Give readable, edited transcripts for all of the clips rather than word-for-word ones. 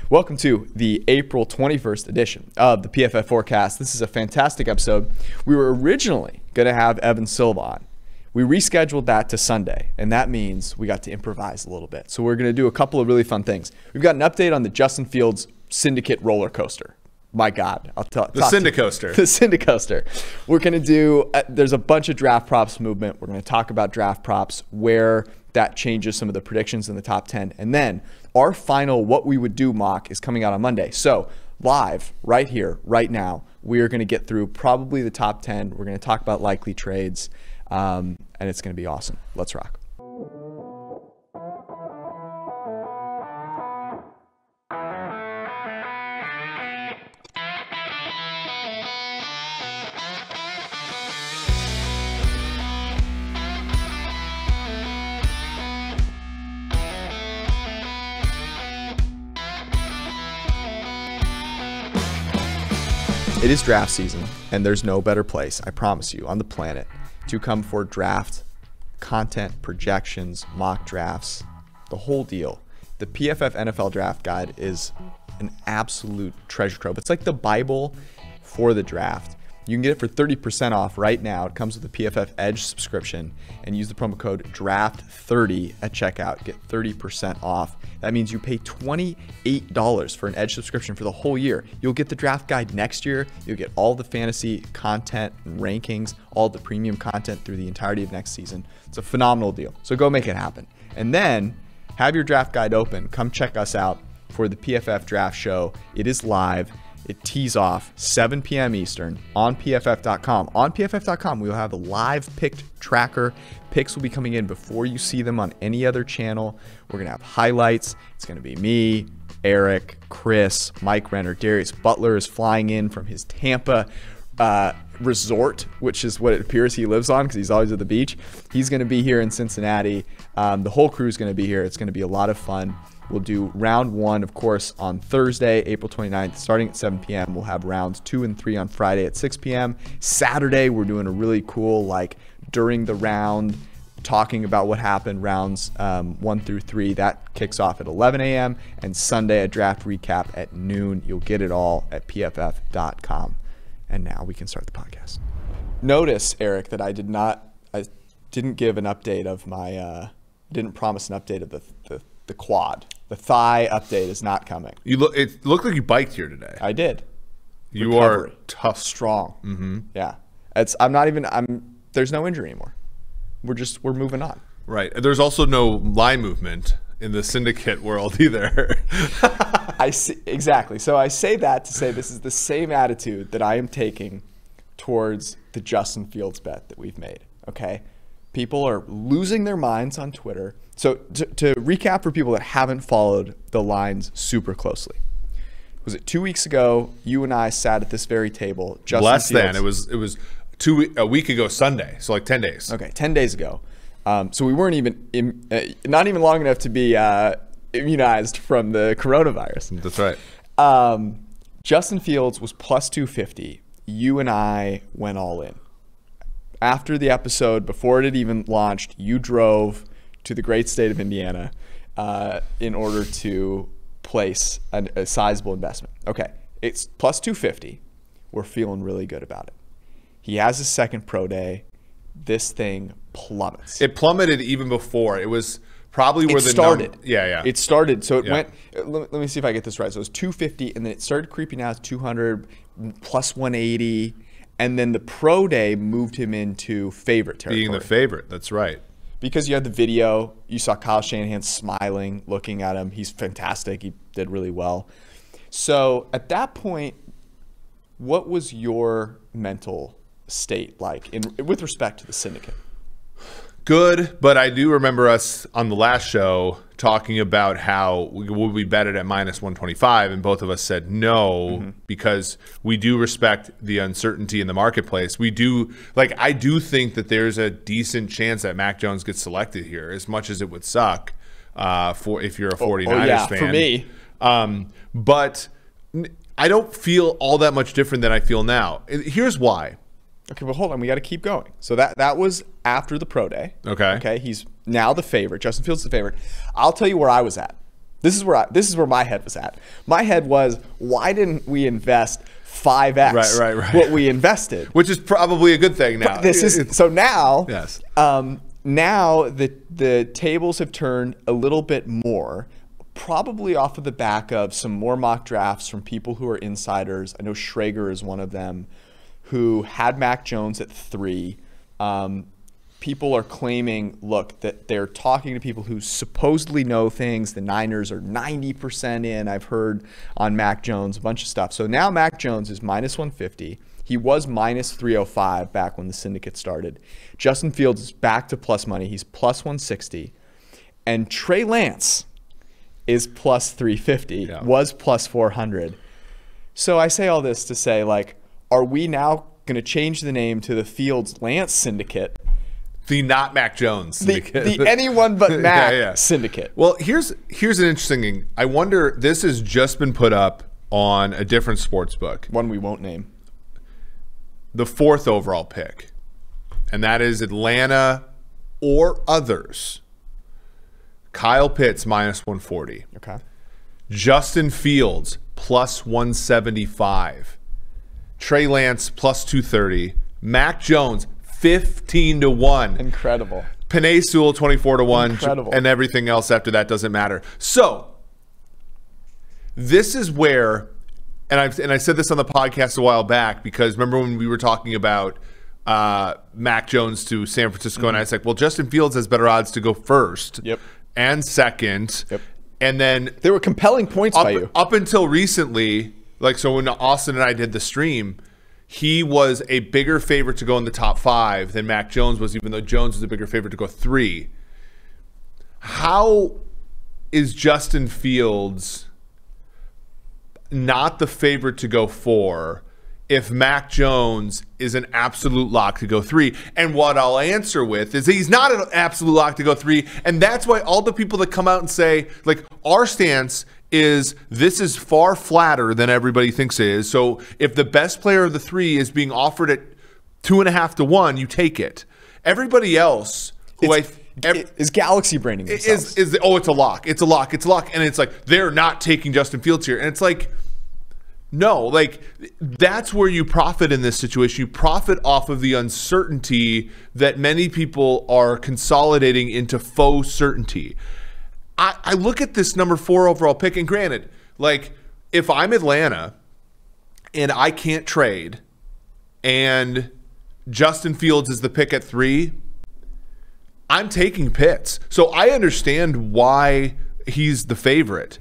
Welcome to the April 21st edition of the PFF Forecast. This is a fantastic episode. We were originally going to have Evan Silva on. We rescheduled that to Sunday, and that means we got to improvise a little bit. So we're going to do a couple of really fun things. We've got an update on the Justin Fields Syndicate roller coaster. My God, I'll tell the Syndicoaster. The Syndicoaster. We're going to do, there's a bunch of draft props movement. We're going to talk about draft props, where that changes some of the predictions in the top 10. And then our final What We Would Do mock is coming out on Monday. So live, right here, right now, we are going to get through probably the top 10. We're going to talk about likely trades, and it's going to be awesome. Let's rock. It is draft season, and there's no better place, I promise you, on the planet to come for draft content, projections, mock drafts, the whole deal. The PFF NFL Draft Guide is an absolute treasure trove. It's like the Bible for the draft. You can get it for 30% off right now. It comes with a PFF Edge subscription, and use the promo code DRAFT30 at checkout. Get 30% off. That means you pay $28 for an Edge subscription for the whole year. You'll get the draft guide next year. You'll get all the fantasy content and rankings, all the premium content through the entirety of next season. It's a phenomenal deal. So go make it happen. And then have your draft guide open. Come check us out for the PFF Draft Show. It is live. It tees off 7 p.m. Eastern on PFF.com. On PFF.com, we will have a live picked tracker. Picks will be coming in before you see them on any other channel. We're going to have highlights. It's going to be me, Eric, Chris, Mike Renner. Darius Butler is flying in from his Tampa resort, which is what it appears he lives on because he's always at the beach. He's going to be here in Cincinnati. The whole crew is going to be here. It's going to be a lot of fun. We'll do round 1, of course, on Thursday, April 29th, starting at 7 p.m. We'll have rounds 2 and 3 on Friday at 6 p.m. Saturday, we're doing a really cool, during the round, talking about what happened, rounds 1 through 3. That kicks off at 11 a.m. And Sunday, a draft recap at noon. You'll get it all at pff.com. And now we can start the podcast. Notice, Eric, that I didn't give an update of my, didn't promise an update of the quad. The thigh update is not coming. It looked like you biked here today. I did. You Recovery. are tough. Strong. Mm-hmm. Yeah. There's no injury anymore. We're moving on. Right. There's also no line movement in the Syndicate world either. I see, exactly. So I say that to say this is the same attitude that I am taking towards the Justin Fields bet that we've made. Okay. People are losing their minds on Twitter. So to recap for people that haven't followed the lines super closely, was it 2 weeks ago? You and I sat at this very table. Less than it was a week ago Sunday, so 10 days. Okay, 10 days ago. So we weren't even not even long enough to be immunized from the coronavirus. That's right. Justin Fields was plus 250. You and I went all in. After the episode, before it had even launched, you drove to the great state of Indiana in order to place a sizable investment. Okay, it's plus 250. We're feeling really good about it. He has his second pro day. This thing plummets. It plummeted even before. It was probably where it started. Yeah. It started. So it went, let me see if I get this right. So it was 250, and then it started creeping out to 200, plus 180. And then the pro day moved him into favorite territory. Being the favorite, that's right. Because you had the video, you saw Kyle Shanahan smiling, looking at him. He's fantastic. He did really well. So at that point, what was your mental state like with respect to the Syndicate? Good, but I do remember us on the last show talking about how we bet it at minus 125, and both of us said no, because we do respect the uncertainty in the marketplace. We do, I do think that there's a decent chance that Mac Jones gets selected here, as much as it would suck for if you're a 49ers fan. For me. But I don't feel all that much different than I feel now. Here's why. Okay, well, hold on. We got to keep going. So that was after the pro day. Okay. Okay, he's now the favorite. Justin Fields the favorite. I'll tell you where I was at. This is where my head was at. My head was, why didn't we invest 5x right. what we invested? Which is probably a good thing now. So now, yes. Now the tables have turned a little bit more, probably off of the back of some more mock drafts from people who are insiders. I know Schrager is one of them, who had Mac Jones at 3. People are claiming, look, that they're talking to people who supposedly know things. The Niners are 90% in, I've heard, on Mac Jones, a bunch of stuff. So now Mac Jones is minus 150. He was minus 305 back when the Syndicate started. Justin Fields is back to plus money. He's plus 160. And Trey Lance is plus 350, was plus 400. So I say all this to say, like, are we now going to change the name to the Fields Lance Syndicate? The not Mac Jones Syndicate. The anyone but Mac Syndicate. Well, here's an interesting thing. I wonder, this has just been put up on a different sports book. One we won't name. The 4th overall pick, and that is Atlanta or others. Kyle Pitts minus 140. Okay. Justin Fields plus 175. Trey Lance plus 230. Mac Jones 15-1. Incredible. Penei Sewell 24-1. Incredible. And everything else after that doesn't matter. So this is where. And I said this on the podcast a while back, because remember when we were talking about Mac Jones to San Francisco, and I was like, well, Justin Fields has better odds to go first and second. And then there were compelling points by you. Up until recently, like, so when Austin and I did the stream, he was a bigger favorite to go in the top 5 than Mac Jones was, even though Jones was a bigger favorite to go 3. How is Justin Fields not the favorite to go 4 if Mac Jones is an absolute lock to go 3? And what I'll answer with is he's not an absolute lock to go 3, and that's why all the people that come out and say, like, our stance is this is far flatter than everybody thinks it is. So if the best player of the 3 is being offered at 2.5 to 1, you take it. Everybody else who is galaxy braining themselves. It's a lock. It's a lock. It's a lock. And it's like, they're not taking Justin Fields here. And it's like, no, like, that's where you profit in this situation. You profit off of the uncertainty that many people are consolidating into faux certainty. I look at this number 4 overall pick, and granted, like, if I'm Atlanta and I can't trade and Justin Fields is the pick at 3, I'm taking Pitts. So I understand why he's the favorite.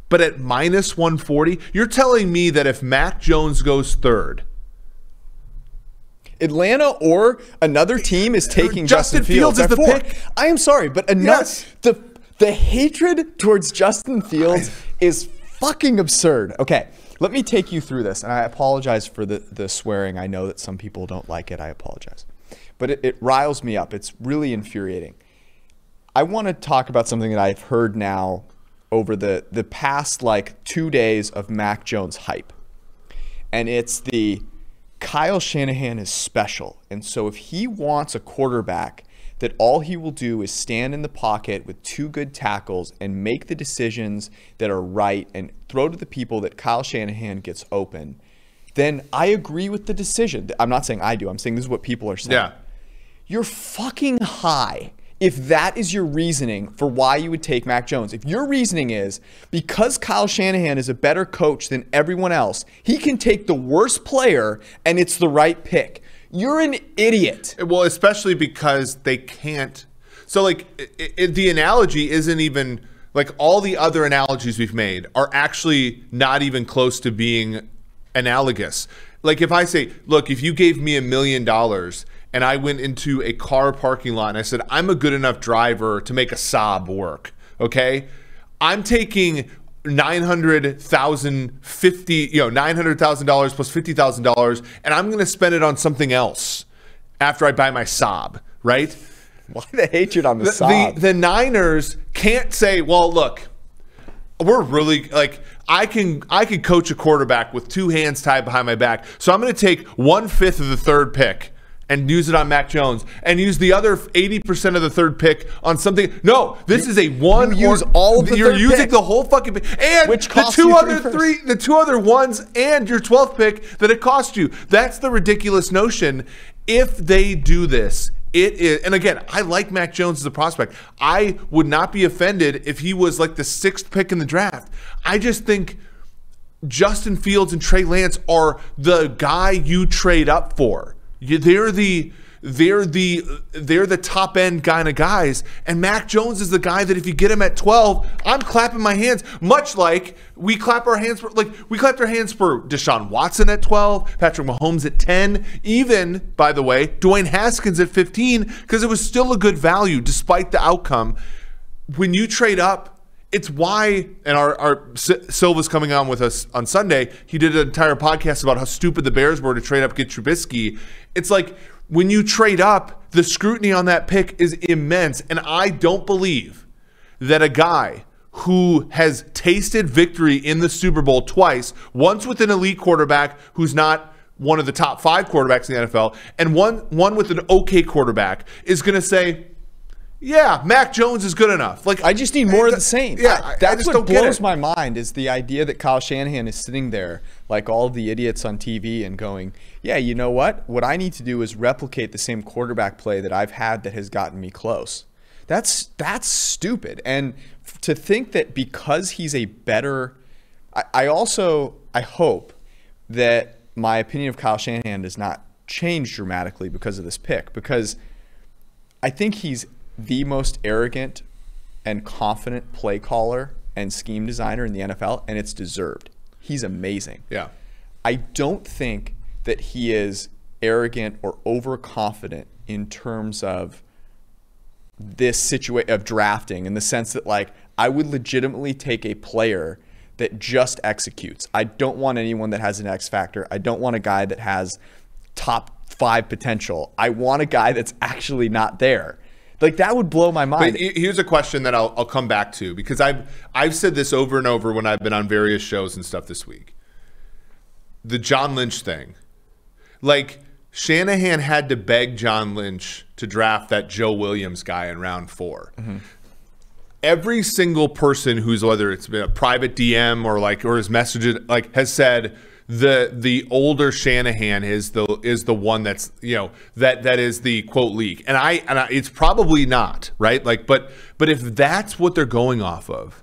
But at minus 140, you're telling me that if Mac Jones goes 3rd, Atlanta or another team is taking Justin Fields is the 4. pick. I am sorry, but the hatred towards Justin Fields is fucking absurd. Okay, let me take you through this, and I apologize for the swearing. I know that some people don't like it. I apologize. But it riles me up. It's really infuriating. I want to talk about something that I've heard now over the past, like, 2 days of Mac Jones hype. And it's the Kyle Shanahan is special. And so if he wants a quarterback that all he will do is stand in the pocket with 2 good tackles and make the decisions that are right and throw to the people that Kyle Shanahan gets open, then I agree with the decision. I'm not saying I do. I'm saying this is what people are saying. Yeah. You're fucking high if that is your reasoning for why you would take Mac Jones. If your reasoning is because Kyle Shanahan is a better coach than everyone else, he can take the worst player and it's the right pick, you're an idiot. Well, especially because they can't. So, like, the analogy isn't even, like, all the other analogies we've made are actually not even close to being analogous. Like, if I say, look, if you gave me $1 million and I went into a car parking lot and I said, I'm a good enough driver to make a Saab work, okay? I'm taking $900,000 plus $50,000, and I'm going to spend it on something else after I buy my Saab, right? Why the hatred on the Saab? The Niners can't say, well, look, we're really, like, I can coach a quarterback with 2 hands tied behind my back, so I'm going to take 1/5 of the 3rd pick, and use it on Mac Jones and use the other 80% of the third pick on something. No, this is a one. You use all of the You're third using pick. the whole fucking pick. And Which the costs two you the two other ones and your 12th pick that it cost you. That's the ridiculous notion. If they do this, it is, and again, I like Mac Jones as a prospect. I would not be offended if he was like the 6th pick in the draft. I just think Justin Fields and Trey Lance are the guy you trade up for. They're the top end kind of guys, and Mac Jones is the guy that if you get him at 12, I'm clapping my hands. Much like we clapped our hands for Deshaun Watson at 12, Patrick Mahomes at 10, even by the way, Dwayne Haskins at 15, because it was still a good value despite the outcome. When you trade up, it's why, and our Silva's coming on with us on Sunday. He did an entire podcast about how stupid the Bears were to trade up, get Trubisky. It's like when you trade up, the scrutiny on that pick is immense. And I don't believe that a guy who has tasted victory in the Super Bowl twice, once with an elite quarterback who's not one of the top 5 quarterbacks in the NFL, and one with an okay quarterback, is going to say, yeah, Mac Jones is good enough. Like, I just need more of the same. Yeah, that's what what blows my mind is the idea that Kyle Shanahan is sitting there like all the idiots on TV and going, yeah, you know what? What I need to do is replicate the same quarterback play that I've had that has gotten me close. That's stupid. And to think that because he's a better – I hope that my opinion of Kyle Shanahan does not change dramatically because of this pick, because I think he's – the most arrogant and confident play caller and scheme designer in the NFL, and it's deserved. He's amazing. Yeah. I don't think that he is arrogant or overconfident in terms of this situation of drafting, in the sense that, like, I would legitimately take a player that just executes. I don't want anyone that has an X factor. I don't want a guy that has top 5 potential. I want a guy that's actually not there. Like, that would blow my mind. But here's a question that I'll come back to, because I've said this over and over when I've been on various shows and stuff this week. The John Lynch thing. Like, Shanahan had to beg John Lynch to draft that Joe Williams guy in round 4. Mm-hmm. Every single person who's, whether it's been a private DM or his messages, like, has said the older Shanahan is the one that's, you know, that is the quote leak, and I it's probably not, right? Like, but if that's what they're going off of,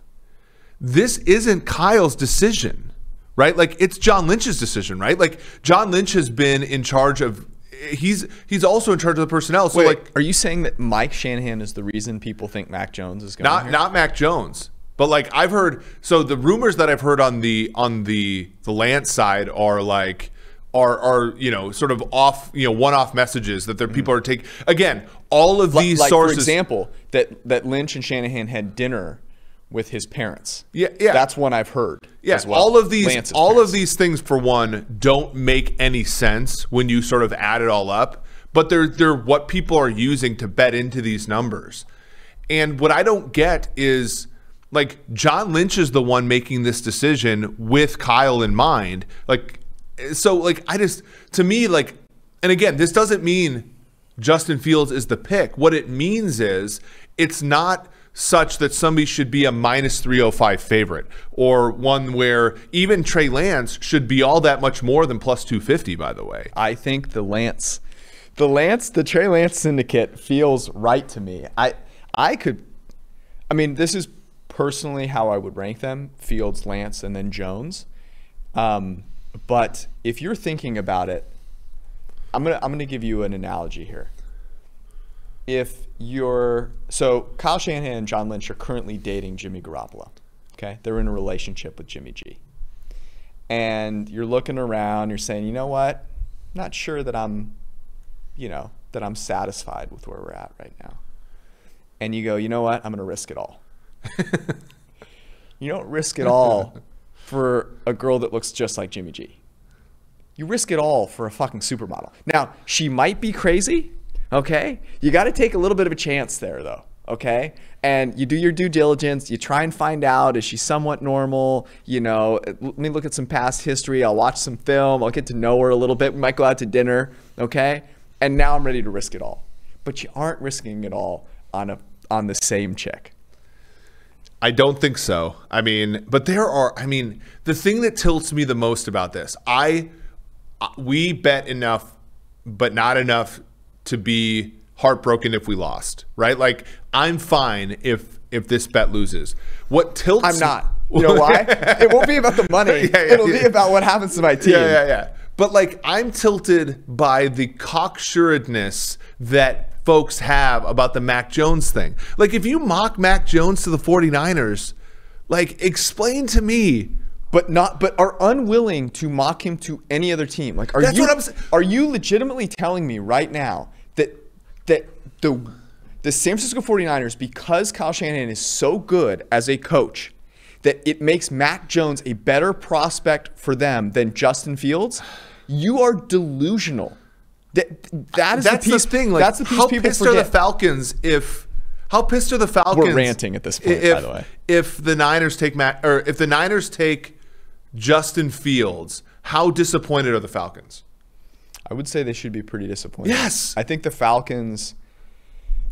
this isn't Kyle's decision, right? Like, it's John Lynch's decision, right? Like, John Lynch has been in charge of. He's also in charge of the personnel. So, wait, are you saying that Mike Shanahan is the reason people think Mac Jones is going? Not Mac Jones. But, like, I've heard, so the rumors that I've heard on the Lance side are like you know, sort of off, you know, one-off messages that people are taking. Again, all of these sources. For example, that Lynch and Shanahan had dinner with his parents. Yeah. That's one I've heard. Yeah, as well. all of these things, for one, don't make any sense when you sort of add it all up. But they're what people are using to bet into these numbers. And what I don't get is, like, John Lynch is the one making this decision with Kyle in mind. Like, so, like, to me, like, and again, this doesn't mean Justin Fields is the pick. What it means is it's not such that somebody should be a minus 305 favorite, or one where even Trey Lance should be all that much more than plus 250, by the way. I think the Trey Lance syndicate feels right to me. This is personally how I would rank them: Fields, Lance, and then Jones. But if you're thinking about it, I'm gonna give you an analogy here. So Kyle Shanahan and John Lynch are currently dating Jimmy Garoppolo. Okay, they're in a relationship with Jimmy G. And you're looking around, you're saying, you know what? Not sure that I'm satisfied with where we're at right now. And you go, you know what? I'm gonna risk it all. You don't risk it all for a girl that looks just like Jimmy G. You risk it all for a fucking supermodel. Now, she might be crazy, okay? You got to take a little bit of a chance there, though, okay? And you do your due diligence. You try and find out, is she somewhat normal? You know, let me look at some past history. I'll watch some film. I'll get to know her a little bit. We might go out to dinner, okay? and now I'm ready to risk it all. But you aren't risking it all on the same chick. I don't think so. I mean, but the thing that tilts me the most about this, we bet enough, but not enough to be heartbroken if we lost, right? Like, I'm fine if this bet loses. What tilts I'm not. You know why? It won't be about the money. It'll be about what happens to my team. Yeah. But like, I'm tilted by the cocksuredness that folks have about the Mac Jones thing. Like, if you mock Mac Jones to the 49ers, like, explain to me. But are unwilling to mock him to any other team. Like, are you legitimately telling me right now that the San Francisco 49ers, because Kyle Shanahan is so good as a coach, that it makes Mac Jones a better prospect for them than Justin Fields? You are delusional. That's the thing. Like, that's the piece people forget. How pissed are the Falcons? We're ranting at this point, by the way. If the Niners take Justin Fields, how disappointed are the Falcons? I would say they should be pretty disappointed. Yes. I think the Falcons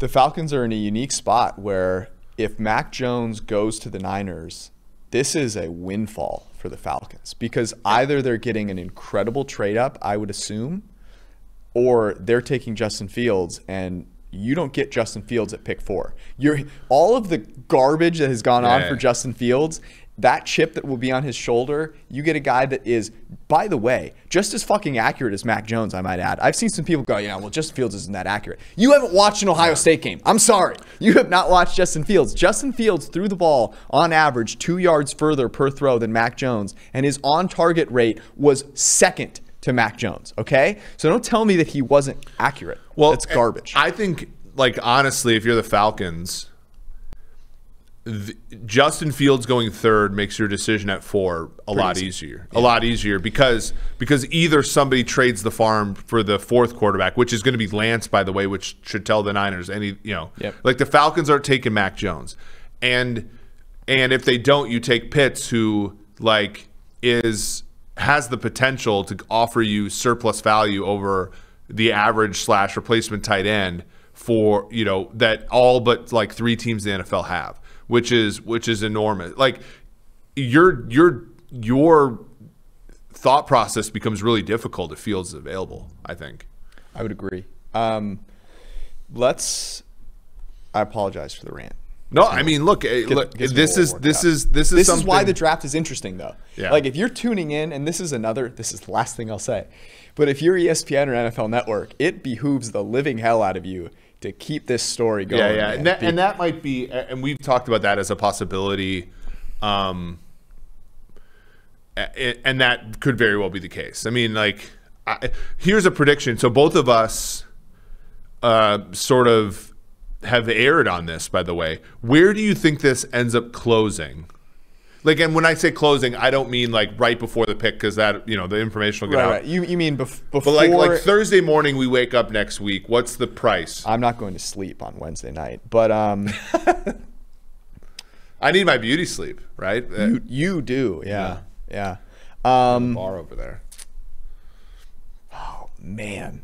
are in a unique spot where if Mac Jones goes to the Niners, this is a windfall for the Falcons, because either they're getting an incredible trade up, I would assume, or they're taking Justin Fields, and you don't get Justin Fields at pick 4. All of the garbage that has gone on for Justin Fields, that chip that will be on his shoulder, you get a guy that is, by the way, just as fucking accurate as Mac Jones, I might add. I've seen some people go, well, Justin Fields isn't that accurate. You haven't watched an Ohio State game. I'm sorry. You have not watched Justin Fields. Justin Fields threw the ball on average 2 yards further per throw than Mac Jones, and his on-target rate was second to Mac Jones, okay? So don't tell me that he wasn't accurate. Well, that's garbage. I think, like, honestly, if you're the Falcons, Justin Fields going third makes your decision at 4 a lot easier. Yeah. A lot easier because either somebody trades the farm for the 4th quarterback, which is going to be Lance, by the way, which should tell the Niners like, the Falcons aren't taking Mac Jones. And if they don't, you take Pitts, who like has the potential to offer you surplus value over the average / replacement tight end for, that all but like 3 teams in the NFL have. Which is enormous. Like, your thought process becomes really difficult if Fields is available, I think. I would agree. I apologize for the rant. No, I mean, look, this is why the draft is interesting, though. Yeah. Like, if you're tuning in, and this is the last thing I'll say, but if you're ESPN or NFL Network, it behooves the living hell out of you to keep this story going. Yeah. And that might be, and we've talked about that as a possibility, and that could very well be the case. I mean, like, here's a prediction. So both of us sort of have erred on this, by the way. Where do you think this ends up closing? Like, and when I say closing, I don't mean like right before the pick, because that, the information will get out. Right. You mean before? But like Thursday morning, we wake up next week. What's the price? I'm not going to sleep on Wednesday night, but I need my beauty sleep, right? You do, yeah. Bar over there. Oh man,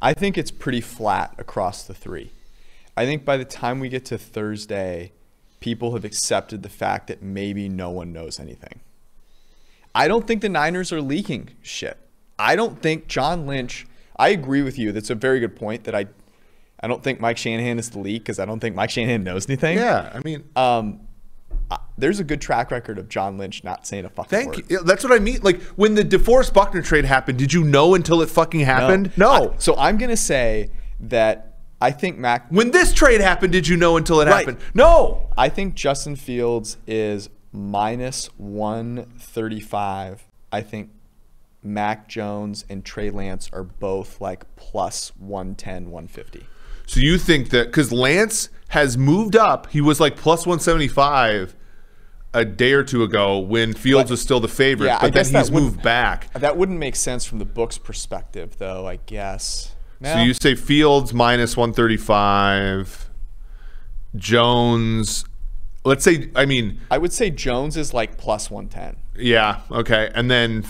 I think it's pretty flat across the 3. I think by the time we get to Thursday, people have accepted the fact that maybe no one knows anything. I don't think the Niners are leaking shit. I don't think John Lynch, I agree with you. That's a very good point, that I don't think Mike Shanahan is the leak, because I don't think Mike Shanahan knows anything. Yeah, I mean, there's a good track record of John Lynch not saying a fucking word. That's what I mean. Like, when the DeForest Buckner trade happened, did you know until it fucking happened? No. So I'm going to say that I think when this trade happened, did you know until it happened? No. I think Justin Fields is minus 135. I think Mac Jones and Trey Lance are both like plus 110, 150. So you think that because Lance has moved up, he was like plus 175 a day or two ago when Fields was still the favorite, but then he's moved back. That wouldn't make sense from the book's perspective, though, I guess. No. So you say Fields minus 135, Jones, let's say, I would say Jones is like plus 110. Yeah, okay. And then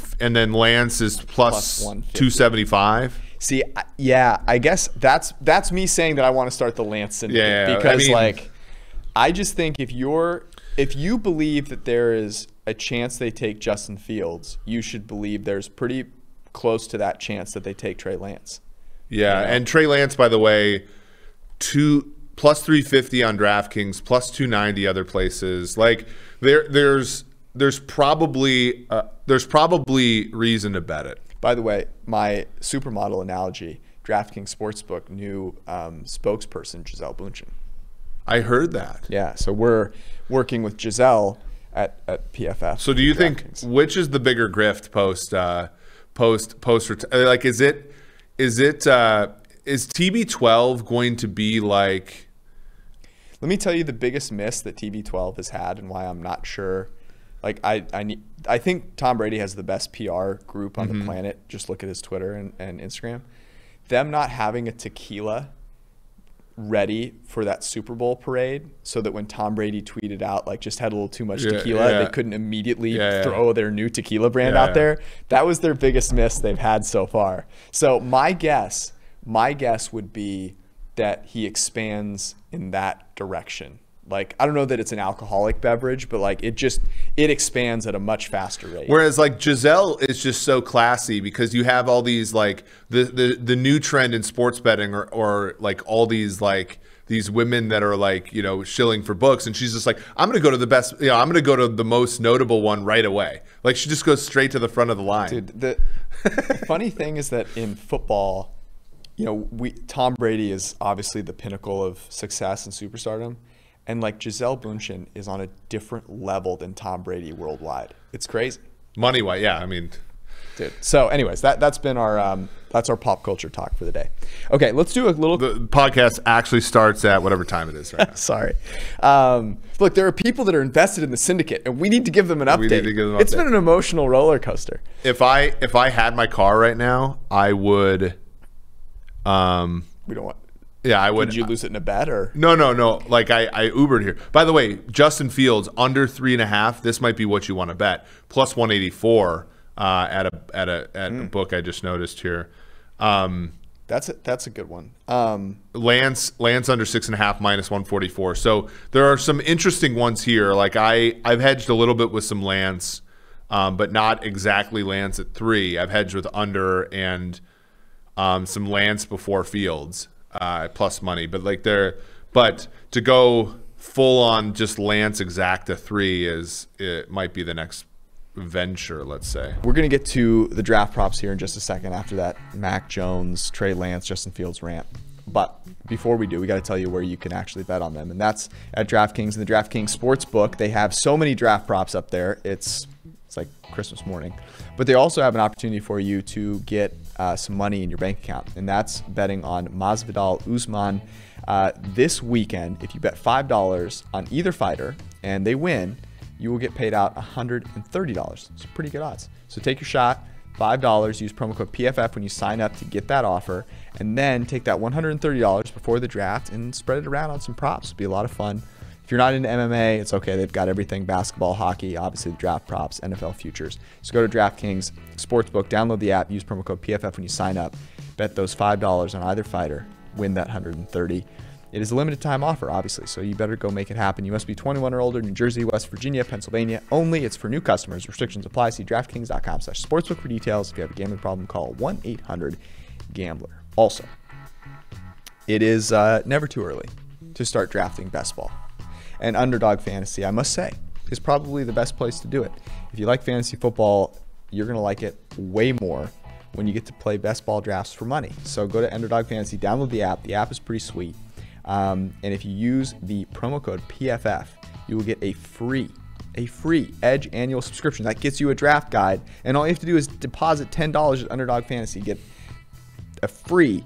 Lance is plus 275. I guess that's me saying that I want to start the Lance Syndicate because I just think if you believe that there is a chance they take Justin Fields, you should believe there's pretty close to that chance that they take Trey Lance. Yeah, and Trey Lance, by the way, plus 350 on DraftKings, plus 290 other places. Like there's probably reason to bet it. By the way, my supermodel analogy, DraftKings Sportsbook, new spokesperson Gisele Bündchen. I heard that. Yeah, so we're working with Gisele at PFF. So do you think which is the bigger grift post like is TB12 going to be like? Let me tell you the biggest miss that TB12 has had and why I'm not sure. Like I think Tom Brady has the best PR group on the planet. Just look at his Twitter and Instagram. Them not having a tequila ready for that Super Bowl parade so that when Tom Brady tweeted out like just had a little too much tequila, they couldn't immediately throw their new tequila brand out there. That was their biggest miss they've had so far. So my guess would be that he expands in that direction. Like, I don't know that it's an alcoholic beverage, but like it expands at a much faster rate. Whereas like Gisele is just so classy because you have all these like the new trend in sports betting or like all these like these women that are like, you know, shilling for books. And she's just like, I'm going to go to the best, you know, I'm going to go to the most notable one right away. Like she just goes straight to the front of the line. Dude, the funny thing is that in football, you know, Tom Brady is obviously the pinnacle of success and superstardom. And like Gisele Bündchen is on a different level than Tom Brady worldwide. It's crazy. Money wise, yeah. I mean, dude. So, anyways, that's been our pop culture talk for the day. Okay, let's do a little. The podcast actually starts at whatever time it is right now. Sorry. Look, there are people that are invested in the Syndicate, and we need to give them an update. We need to give them an It's update. been an emotional roller coaster. If I had my car right now, I would. We don't want. Yeah, I would. Did you lose it in a bet or? No. Like I Ubered here. By the way, Justin Fields under 3.5. This might be what you want to bet. Plus 184 at a book I just noticed here. That's a good one. Lance under 6.5 minus 144. So there are some interesting ones here. Like I've hedged a little bit with some Lance, but not exactly Lance at 3. I've hedged with under and some Lance before Fields. Plus money, but to go full on just Lance exacta 3 it might be the next venture, let's say. We're gonna get to the draft props here in just a second after that Mac Jones, Trey Lance, Justin Fields rant. But before we do, we got to tell you where you can actually bet on them, and that's at DraftKings and the DraftKings Sportsbook. They have so many draft props up there. It's like Christmas morning. But they also have an opportunity for you to get some money in your bank account, and that's betting on Masvidal Usman this weekend. If you bet $5 on either fighter and they win, you will get paid out $130. It's pretty good odds. So take your shot, $5, use promo code PFF when you sign up to get that offer, and then take that $130 before the draft and spread it around on some props. It'll be a lot of fun. If you're not into MMA, it's okay. They've got everything: basketball, hockey, obviously the draft props, NFL futures. So go to DraftKings Sportsbook, download the app, use promo code PFF when you sign up, bet those $5 on either fighter, win that $130. It is a limited time offer, obviously, so you better go make it happen. You must be 21 or older, New Jersey, West Virginia, Pennsylvania only. It's for new customers. Restrictions apply. See DraftKings.com/sportsbook for details. If you have a gambling problem, call 1-800-GAMBLER. Also, it is never too early to start drafting best ball. And Underdog Fantasy, I must say, is probably the best place to do it. If you like fantasy football, you're going to like it way more when you get to play best ball drafts for money. So go to Underdog Fantasy, download the app. The app is pretty sweet. And if you use the promo code PFF, you will get a free Edge annual subscription. That gets you a draft guide. And all you have to do is deposit $10 at Underdog Fantasy. Get a free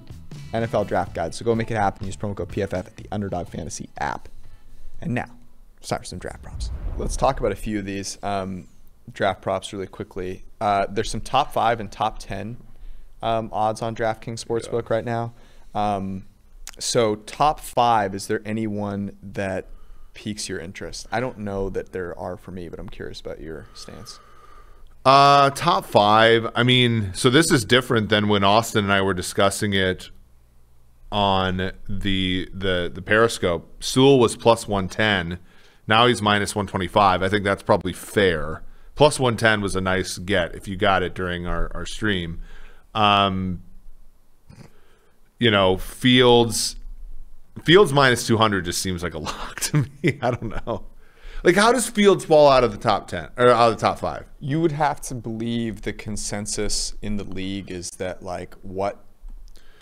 NFL draft guide. So go make it happen. Use promo code PFF at the Underdog Fantasy app. And now, it's time for some draft props. Let's talk about a few of these draft props really quickly. There's some top 5 and top 10 odds on DraftKings Sportsbook right now. So top 5, is there anyone that piques your interest? I don't know that there are for me, but I'm curious about your stance. Top 5. I mean, so this is different than when Austin and I were discussing it on the Periscope. Sewell was plus 110. Now he's minus 125. I think that's probably fair. Plus 110 was a nice get if you got it during our stream. Fields minus 200 just seems like a lock to me. I don't know. Like, how does Fields fall out of the top 10 or out of the top 5? You would have to believe the consensus in the league is that, like, what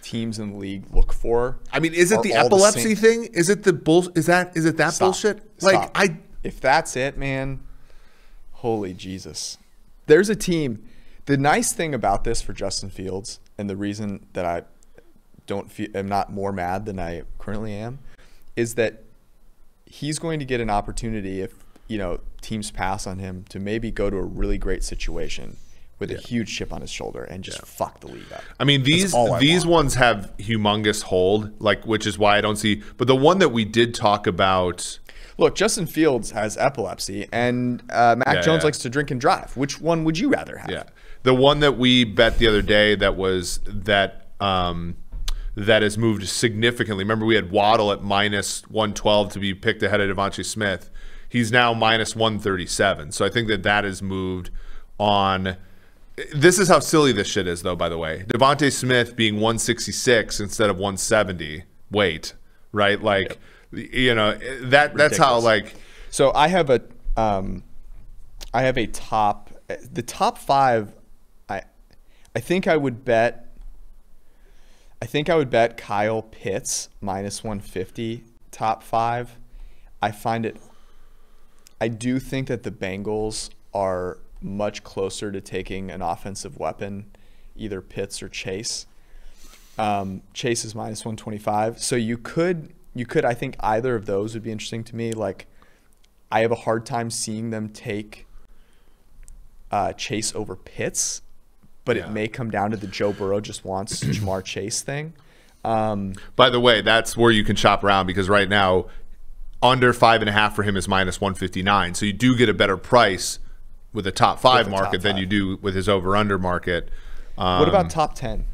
teams in the league look for. I mean, is it the epilepsy thing? Is it the bull? Is it that bullshit? Stop. If that's it, man, holy Jesus. There's a team. The nice thing about this for Justin Fields, and the reason that I am not more mad than I currently am, is that he's going to get an opportunity if, teams pass on him to maybe go to a really great situation with a huge chip on his shoulder and just fuck the league up. I mean, these ones have humongous hold, which is why I don't see. But the one that we did talk about. Look, Justin Fields has epilepsy, and Mac Jones likes to drink and drive. Which one would you rather have? Yeah, the one that we bet the other day that has moved significantly. Remember, we had Waddle at minus 112 to be picked ahead of Devontae Smith. He's now minus 137. So I think that has moved on. This is how silly this shit is, though, by the way. Devontae Smith being 166 instead of 170 weight, right? Like, that's how, like. So I have a top. The top 5, I think I would bet. I think I would bet Kyle Pitts minus 150 top 5. I do think that the Bengals are much closer to taking an offensive weapon, either Pitts or Chase. Chase is minus 125. So you could, I think either of those would be interesting to me. Like, I have a hard time seeing them take Chase over Pitts. But it may come down to the Joe Burrow just wants Jamar Chase thing. By the way, that's where you can shop around, because right now, under 5.5 for him is minus 159. So you do get a better price with a top 5 market than you do with his over-under market. What about top 10?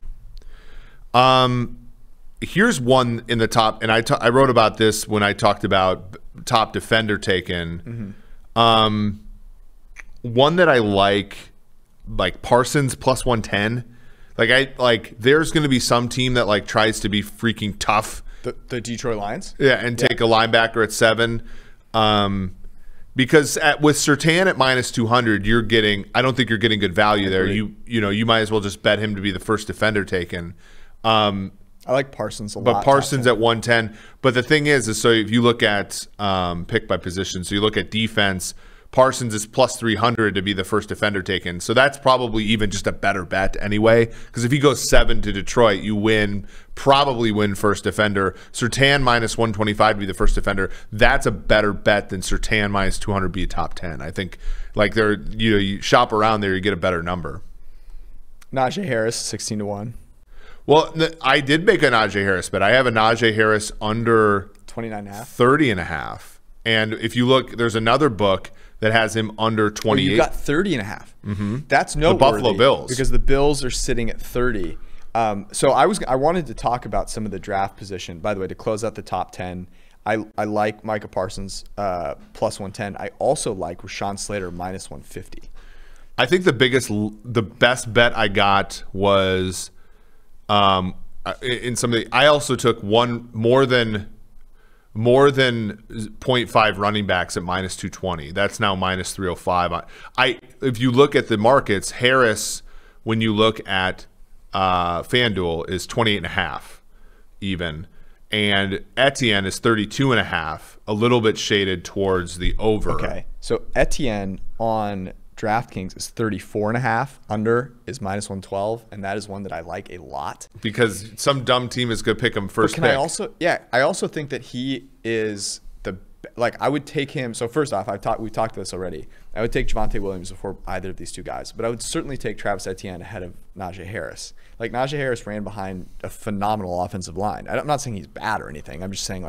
Here's one in the top, and I wrote about this when I talked about top defender taken. Mm-hmm. One that I like Parsons plus 110. There's going to be some team that tries to be freaking tough. The Detroit Lions? Yeah, and take a linebacker at 7. Because with Surtain at minus 200, I don't think you're getting good value there. You might as well just bet him to be the first defender taken. I like Parsons a lot. But Parsons at 110. But the thing is so if you look at pick by position, so you look at defense, Parsons is plus 300 to be the first defender taken. So that's probably even just a better bet anyway. Because if he goes 7 to Detroit, you probably win first defender. Surtain minus 125 to be the first defender. That's a better bet than Surtain minus 200 be a top 10. I think you shop around there, you get a better number. Najee Harris, 16-1. Well, I did make a Najee Harris bet. I have a Najee Harris under 29.5, 30.5. And if you look, there's another book that has him under 28. You got 30.5. Mm-hmm. That's noteworthy. The Buffalo Bills. Because the Bills are sitting at 30. So I wanted to talk about some of the draft position. By the way, to close out the top 10, I like Micah Parsons plus 110. I also like Rashawn Slater minus 150. I think the best bet I got was in some of the. I also took one more than 0.5 running backs at minus 220. That's now minus 305. If you look at the markets, Harris, when you look at FanDuel, is 28.5 even, and Etienne is 32.5, a little bit shaded towards the over. Okay, so Etienne on DraftKings is 34.5. Under is minus 112, and that is one that I like a lot. Because some dumb team is going to pick him first pick. I also think that he is I would take him. So first off, we've talked to this already. I would take Javonte Williams before either of these two guys, but I would certainly take Travis Etienne ahead of Najee Harris. Najee Harris ran behind a phenomenal offensive line. I'm not saying he's bad or anything. I'm just saying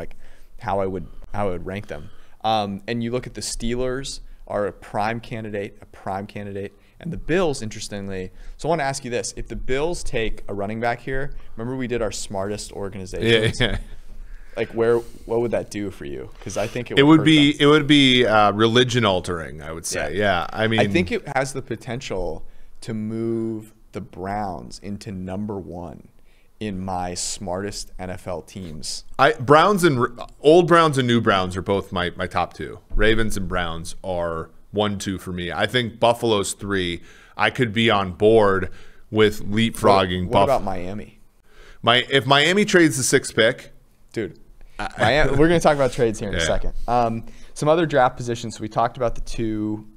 how I would rank them. And you look at the Steelers are a prime candidate, And the Bills, interestingly, so I want to ask you this. If the Bills take a running back here, remember we did our smartest organizations? Yeah. Like what would that do for you? Because I think it would be religion altering, I would say. Yeah. I mean, I think it has the potential to move the Browns into number 1 in my smartest NFL teams. Old Browns and new Browns are both my top 2. Ravens and Browns are 1, 2 for me. I think Buffalo's 3. I could be on board with leapfrogging. What about Miami? If Miami trades the 6th pick, dude, Miami, we're going to talk about trades here in a second. Some other draft positions. So we talked about the 2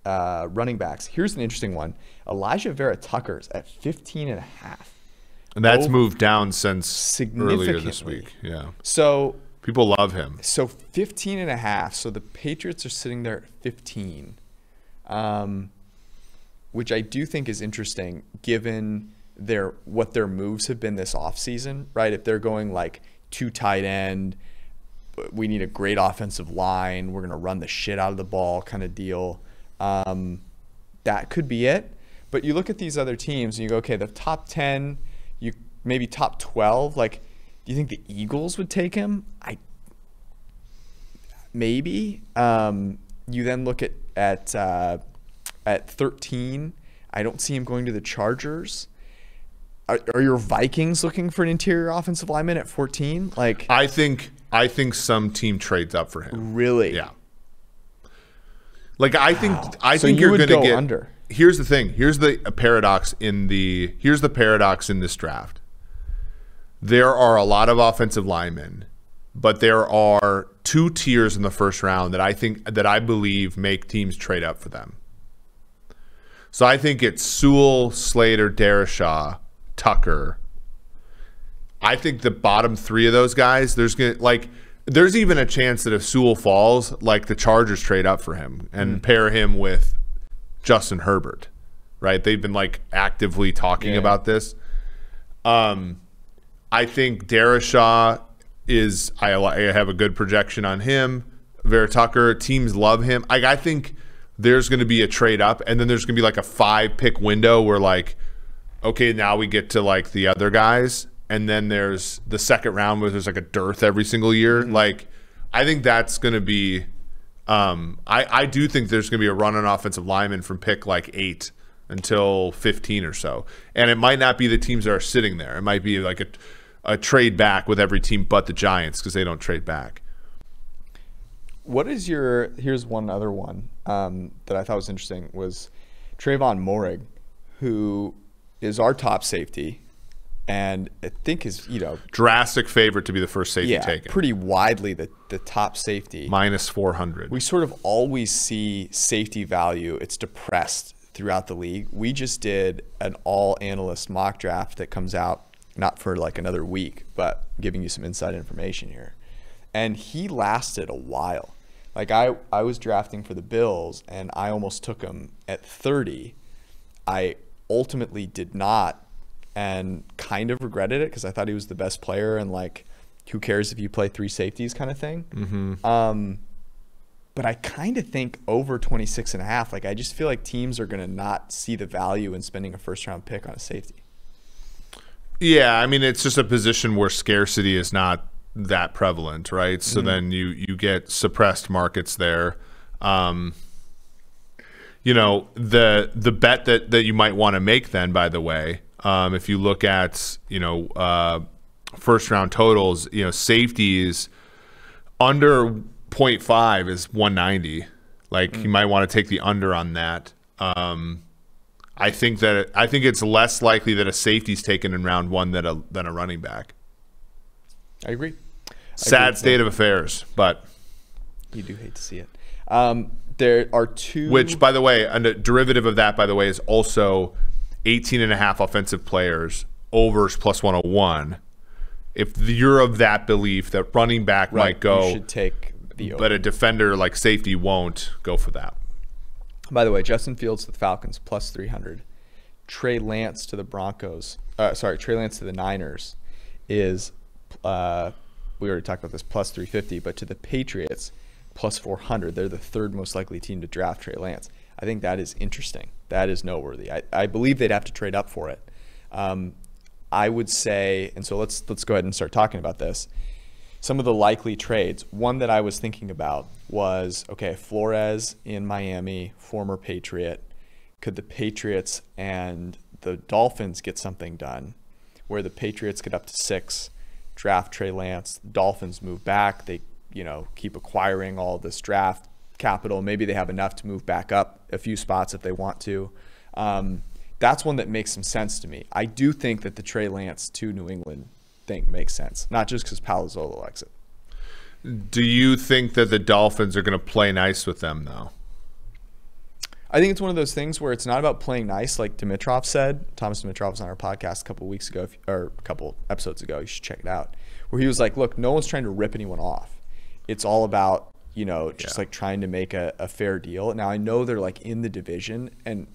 running backs. Here's an interesting one. Elijah Vera Tucker's at 15.5. And that's moved down since earlier this week. Yeah. So people love him. So 15.5. So the Patriots are sitting there at 15, which I do think is interesting given what their moves have been this offseason, right? If they're going like 2 tight end, we need a great offensive line, we're going to run the shit out of the ball kind of deal. That could be it. But you look at these other teams and you go, okay, the top 10, maybe top 12. Like, do you think the Eagles would take him? Maybe. You then look at 13. I don't see him going to the Chargers. Are your Vikings looking for an interior offensive lineman at 14? Like, I think some team trades up for him. Really? Yeah. Like I think so you're going to get under. Here's the thing. Here's the paradox in this draft. There are a lot of offensive linemen, but there are 2 tiers in the first round that I believe make teams trade up for them. So I think it's Sewell, Slater, Darashaw, Tucker. I think the bottom 3 of those guys, there's even a chance that if Sewell falls, like the Chargers trade up for him and pair him with Justin Herbert, right? They've been like actively talking about this. I think Darashaw I have a good projection on him. Vera Tucker, teams love him. I think there's going to be a trade up, and then there's going to be like a 5-pick window where like, okay, now we get to like the other guys. And then there's the second round where there's like a dearth every single year. Like, I think that's going to be I do think there's going to be a run on offensive lineman from pick like 8 until 15 or so. And it might not be the teams that are sitting there. It might be like a trade back with every team but the Giants because they don't trade back. Here's one other one that I thought was interesting was Trayvon Moehrig, who is our top safety. And I think is, drastic favorite to be the first safety taken. Pretty widely the top safety. Minus 400. We sort of always see safety value. It's depressed throughout the league. We just did an all-analyst mock draft that comes out, not for like another week, but giving you some inside information here. And he lasted a while. Like I was drafting for the Bills, and I almost took him at 30. I ultimately did not, and kind of regretted it because I thought he was the best player and like, who cares if you play 3 safeties kind of thing. Mm-hmm. But I kind of think over 26.5, like I just feel like teams are going to not see the value in spending a first-round pick on a safety. Yeah, I mean, it's just a position where scarcity is not that prevalent, right? So then you get suppressed markets there. The bet that you might want to make then, by the way, if you look at, first round totals, safeties under 0.5 is 190. Like you might want to take the under on that. I think it's less likely that a safety's taken in round 1 than a running back. I agree. Sad state of affairs, but you do hate to see it. There are 2. Which, by the way, a derivative of that, by the way, is also 18.5 offensive players, overs plus 101. If you're of that belief that running back might go, you should take the over. But a defender like safety won't, go for that. By the way, Justin Fields to the Falcons plus 300. Trey Lance to the Broncos. Trey Lance to the Niners is we already talked about this, plus 350, but to the Patriots plus 400. They're the 3rd most likely team to draft Trey Lance. I think that is interesting. That is noteworthy. I believe they'd have to trade up for it. I would say, and so let's go ahead and start talking about this. Some of the likely trades. One that I was thinking about was, okay, Flores in Miami, former Patriot. Could the Patriots and the Dolphins get something done where the Patriots get up to 6, draft Trey Lance, the Dolphins move back, they keep acquiring all this draft capital. Maybe they have enough to move back up a few spots if they want to. That's one that makes some sense to me. I do think that the Trey Lance to New England thing makes sense, not just because Palazzolo likes it. Do you think that the Dolphins are going to play nice with them, though? I think it's one of those things where it's not about playing nice, like Dimitrov said. Thomas Dimitrov was on our podcast a couple weeks ago, or a couple episodes ago. You should check it out. Where he was like, look, no one's trying to rip anyone off. It's all about, just like trying to make a fair deal. Now, I know they're like in the division, and,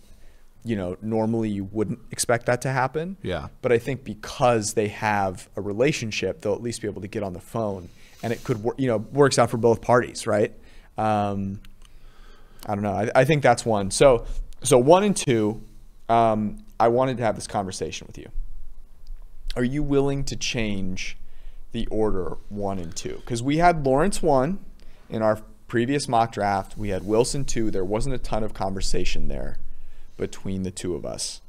normally you wouldn't expect that to happen. Yeah. But I think because they have a relationship, they'll at least be able to get on the phone, and it could, works out for both parties, right? I don't know. I think that's one. So 1 and 2, I wanted to have this conversation with you. Are you willing to change the order 1 and 2? Because we had Lawrence 1 in our previous mock draft. We had Wilson 2. There wasn't a ton of conversation there between the two of us.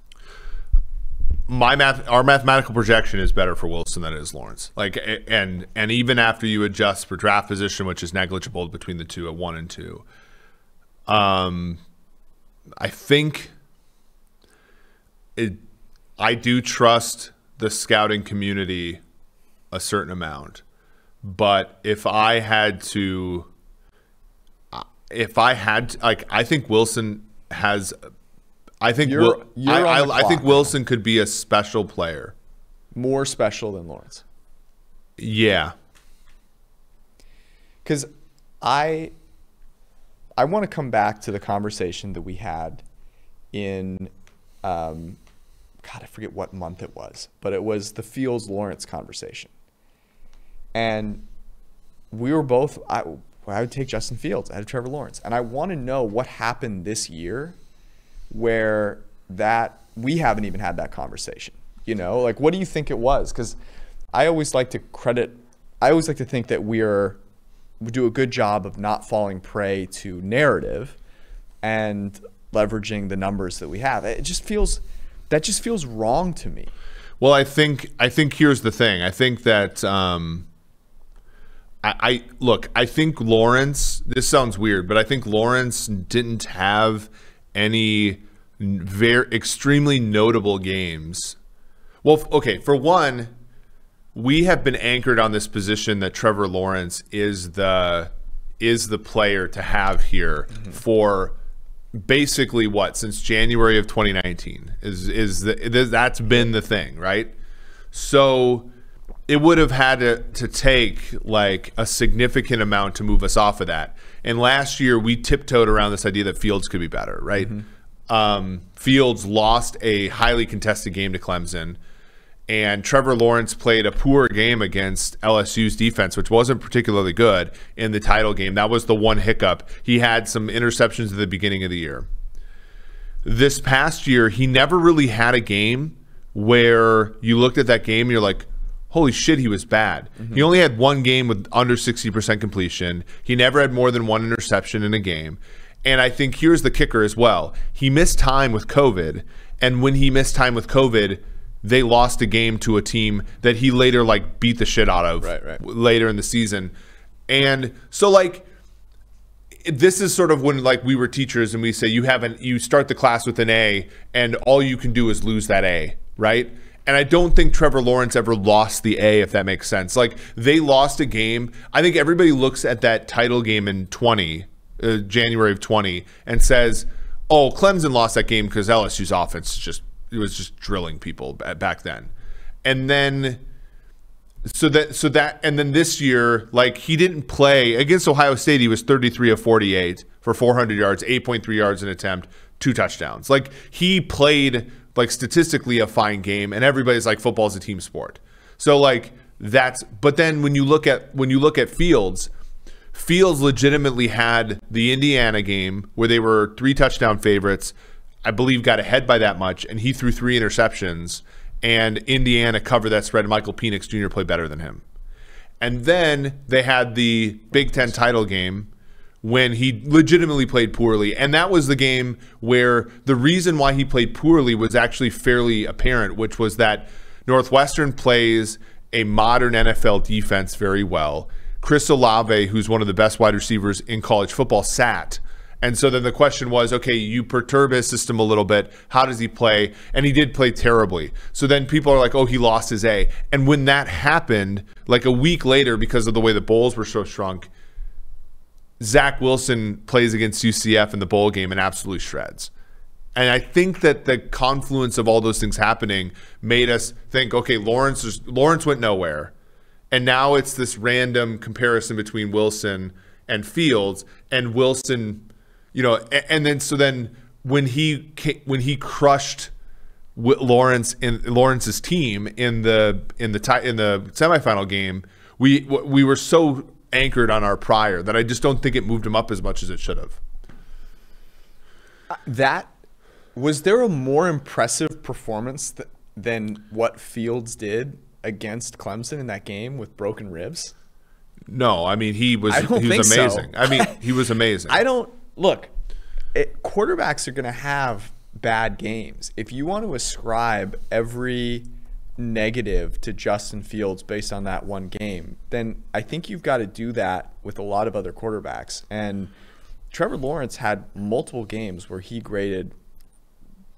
Our mathematical projection is better for Wilson than it is Lawrence. And even after you adjust for draft position, which is negligible between the two at 1 and 2. I think I do trust the scouting community a certain amount, but if I think Wilson has, I think Wilson could be a special player, more special than Lawrence. Yeah, because I want to come back to the conversation that we had in, I forget what month it was, but it was the Fields-Lawrence conversation. And we were both, I would take Justin Fields out of Trevor Lawrence. And I want to know what happened this year where we haven't even had that conversation. What do you think it was? Because I always like to think that we do a good job of not falling prey to narrative and leveraging the numbers that we have. That just feels wrong to me. Well, I think here's the thing. I think that I think Lawrence, this sounds weird, but I think Lawrence didn't have any very extremely notable games. Well, okay, for one, we have been anchored on this position that Trevor Lawrence is the player to have here for basically since January of 2019 that's been the thing, right? So it would have had to take like a significant amount to move us off of that. And last year we tiptoed around this idea that Fields could be better, right? Fields lost a highly contested game to Clemson. And Trevor Lawrence played a poor game against LSU's defense, which wasn't particularly good in the title game. That was the one hiccup. He had some interceptions at the beginning of the year. This past year, he never really had a game where you looked at that game and you're like, holy shit, he was bad. He only had one game with under 60% completion. He never had more than one interception in a game. And I think here's the kicker as well. He missed time with COVID. And when he missed time with COVID, they lost a game to a team that he later beat the shit out of later in the season. And so this is sort of when we were teachers and we say you start the class with an A and all you can do is lose that A, right? And I don't think Trevor Lawrence ever lost the A, if that makes sense. They lost a game. I think everybody looks at that title game in January of 20 and says, oh, Clemson lost that game because LSU's offense was just drilling people back then. And then and then this year, he didn't play against Ohio State. He was 33 of 48 for 400 yards, 8.3 yards an attempt, 2 touchdowns. He played statistically a fine game, and everybody's football's a team sport. So but then when you look at Fields, Fields legitimately had the Indiana game where they were 3 touchdown favorites. I believe got ahead by that much, and he threw 3 interceptions, and Indiana covered that spread. Michael Penix Jr. played better than him. And then they had the Big Ten title game when he legitimately played poorly. And that was the game where the reason why he played poorly was actually fairly apparent, which was that Northwestern plays a modern NFL defense very well. Chris Olave, who's one of the best wide receivers in college football, sat. And so then the question was, okay, you perturb his system a little bit. How does he play? And he did play terribly. So then people are like, oh, he lost his A. And when that happened, like a week later, because of the way the bowls were so shrunk, Zach Wilson plays against UCF in the bowl game and absolutely shreds. And I think that the confluence of all those things happening made us think, okay, Lawrence went nowhere. And now it's this random comparison between Wilson and Fields, and Wilson, and then when he crushed Lawrence's team in the semifinal game, we were so anchored on our prior that I just don't think it moved him up as much as it should have. Was there a more impressive performance than what Fields did against Clemson in that game with broken ribs? No, I mean he was amazing. So. I mean he was amazing. Quarterbacks are going to have bad games. If you want to ascribe every negative to Justin Fields based on that one game, then I think you've got to do that with a lot of other quarterbacks. And Trevor Lawrence had multiple games where he graded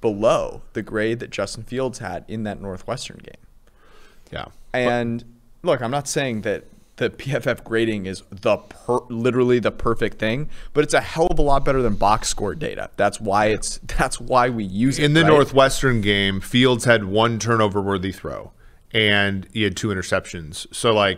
below the grade that Justin Fields had in that Northwestern game. Yeah. And look, I'm not saying that the PFF grading is literally the perfect thing, but it's a hell of a lot better than box score data. That's why we use it. In the Northwestern game, Fields had 1 turnover-worthy throw, and he had 2 interceptions. So,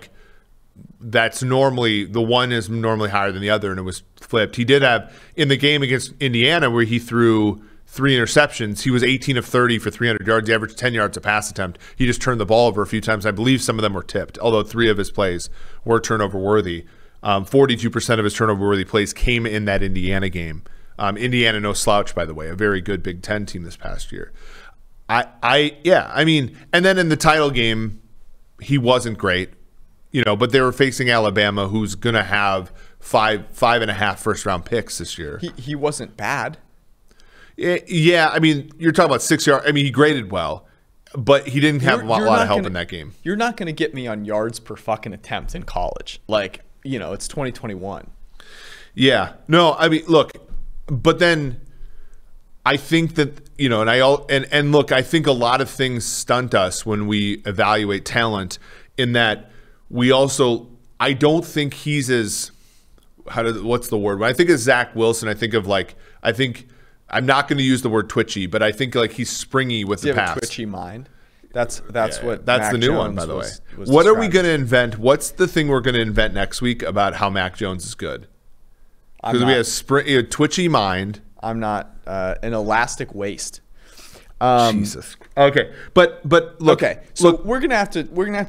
that's normally – the one is normally higher than the other, and it was flipped. He did have – in the game against Indiana where he threw 3 interceptions, he was 18 of 30 for 300 yards. He averaged 10 yards a pass attempt. He just turned the ball over a few times. I believe some of them were tipped, although 3 of his plays were turnover-worthy. 42% of his turnover-worthy plays came in that Indiana game. Indiana, no slouch, by the way, a very good Big Ten team this past year. And then in the title game, he wasn't great, but they were facing Alabama, who's going to have 5.5 first-round picks this year. He wasn't bad. Yeah, I mean, you're talking about 6 yards. I mean, he graded well, but he didn't have a lot of help in that game. You're not going to get me on yards per fucking attempt in college. It's 2021. Yeah. No, I mean, look, but then I think that, I think a lot of things stunt us when we evaluate talent in that we also, I don't think he's as, what's the word? When I think of Zach Wilson, I think of I'm not going to use the word twitchy, but I think he's springy with the pass. A twitchy mind. That's That's Mac the new Jones one, by the way. was What are we describing. going to invent? What's the thing we're going to invent next week about how Mac Jones is good? Because we have a twitchy mind. I'm not an elastic waist. Jesus. Okay, but look. Okay, so we're gonna have to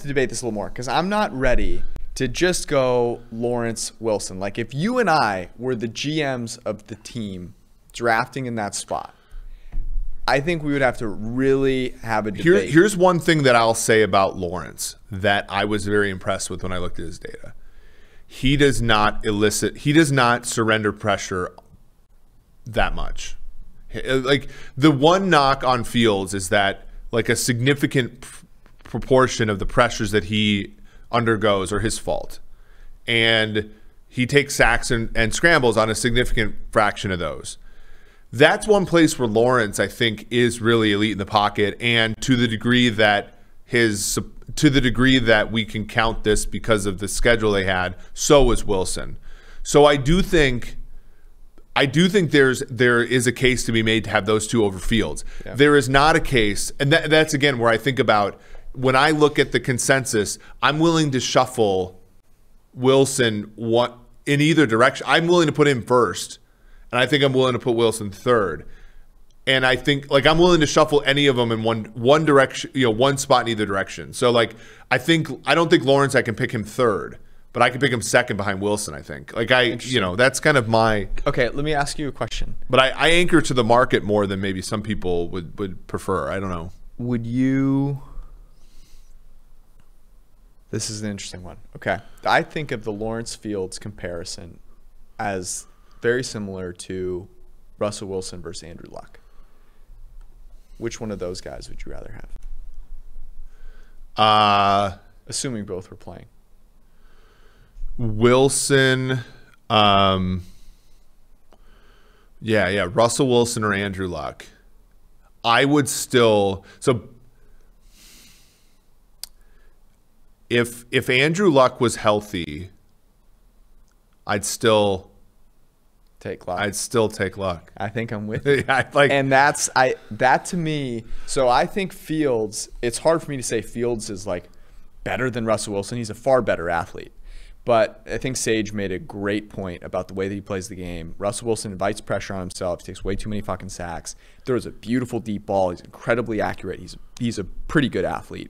debate this a little more because I'm not ready to just go Lawrence Wilson. If you and I were the GMs of the team drafting in that spot, I think we would have to really have a debate. Here's one thing that I'll say about Lawrence that I was very impressed with when I looked at his data. He does not surrender pressure that much. The one knock on Fields is that a significant proportion of the pressures that he undergoes are his fault. And he takes sacks and scrambles on a significant fraction of those. That's one place where Lawrence, I think, is really elite in the pocket, and to the degree that we can count this because of the schedule they had, so is Wilson. So I do think there is a case to be made to have those two over Fields. Yeah. There is not a case, and that's again where I think about when I look at the consensus, I'm willing to shuffle Wilson in either direction. I'm willing to put him first. And I think I'm willing to put Wilson third. And I think I'm willing to shuffle any of them in one direction, one spot in either direction. So I don't think Lawrence, I can pick him third, but I could pick him second behind Wilson, I think. Like that's kind of my. Okay, let me ask you a question. But I anchor to the market more than maybe some people would prefer. I don't know. Would you? This is an interesting one. Okay, I think of the Lawrence Fields comparison as very similar to Russell Wilson versus Andrew Luck. Which one of those guys would you rather have? Assuming both were playing. Wilson, Russell Wilson or Andrew Luck. I would still if Andrew Luck was healthy, I'd still take Luck. I'd still take Luck. I think I'm with you. And that to me. So I think Fields. It's hard for me to say Fields is like better than Russell Wilson. He's a far better athlete. But I think Sage made a great point about the way that he plays the game. Russell Wilson invites pressure on himself. He takes way too many fucking sacks. Throws a beautiful deep ball. He's incredibly accurate. He's a pretty good athlete.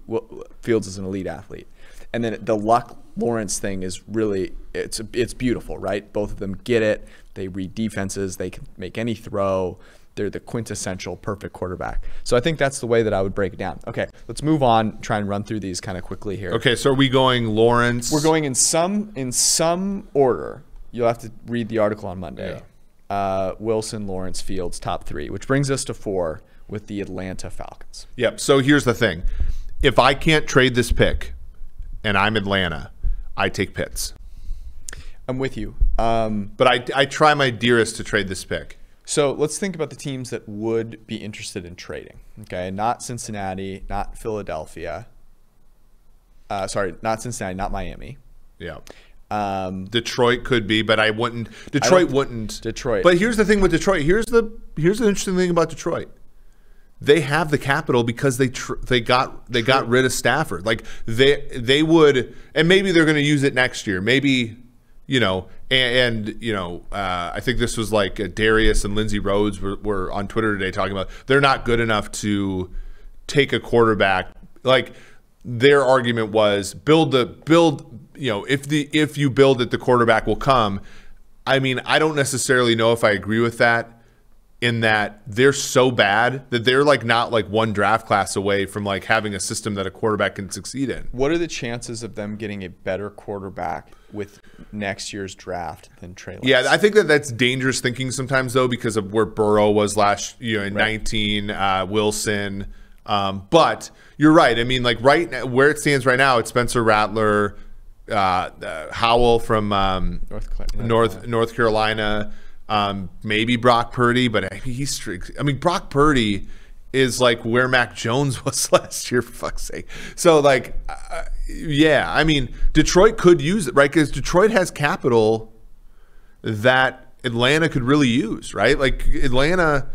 Fields is an elite athlete. And then the Luck Lawrence thing is really it's beautiful, right? Both of them get it. They read defenses. They can make any throw. They're the quintessential perfect quarterback. So I think that's the way that I would break it down. Okay, let's move on. Try and run through these kind of quickly here. Okay, so are we going Lawrence? We're going in some order. You'll have to read the article on Monday. Yeah. Wilson, Lawrence, Fields, top 3, which brings us to 4 with the Atlanta Falcons. Yep. So here's the thing: if I can't trade this pick, and I'm Atlanta, I take Pitts. I'm with you. But I try my dearest to trade this pick. So let's think about the teams that would be interested in trading. Okay, not Cincinnati, not Philadelphia. Not Cincinnati, not Miami. Yeah. Detroit could be, but I wouldn't. Detroit wouldn't. Detroit. But here's the thing with Detroit. Here's the interesting thing about Detroit. They have the capital because they got rid of Stafford. Like they would, and maybe they're going to use it next year. Maybe. I think this was like Darius and Lindsey Rhodes were on Twitter today talking about they're not good enough to take a quarterback. Like their argument was build. If you build it, the quarterback will come. I mean, I don't necessarily know if I agree with that. In that they're so bad that they're like not like one draft class away from like having a system that a quarterback can succeed in. What are the chances of them getting a better quarterback with next year's draft than Trey Lance? Yeah, I think that's dangerous thinking sometimes though because of where Burrow was last in 19, Wilson. But you're right. I mean, like right now, where it stands right now, it's Spencer Rattler, Howell from North Carolina. Maybe Brock Purdy, but Brock Purdy is like where Mac Jones was last year, for fuck's sake. So like, Detroit could use it, right? Because Detroit has capital that Atlanta could really use, right? Like Atlanta,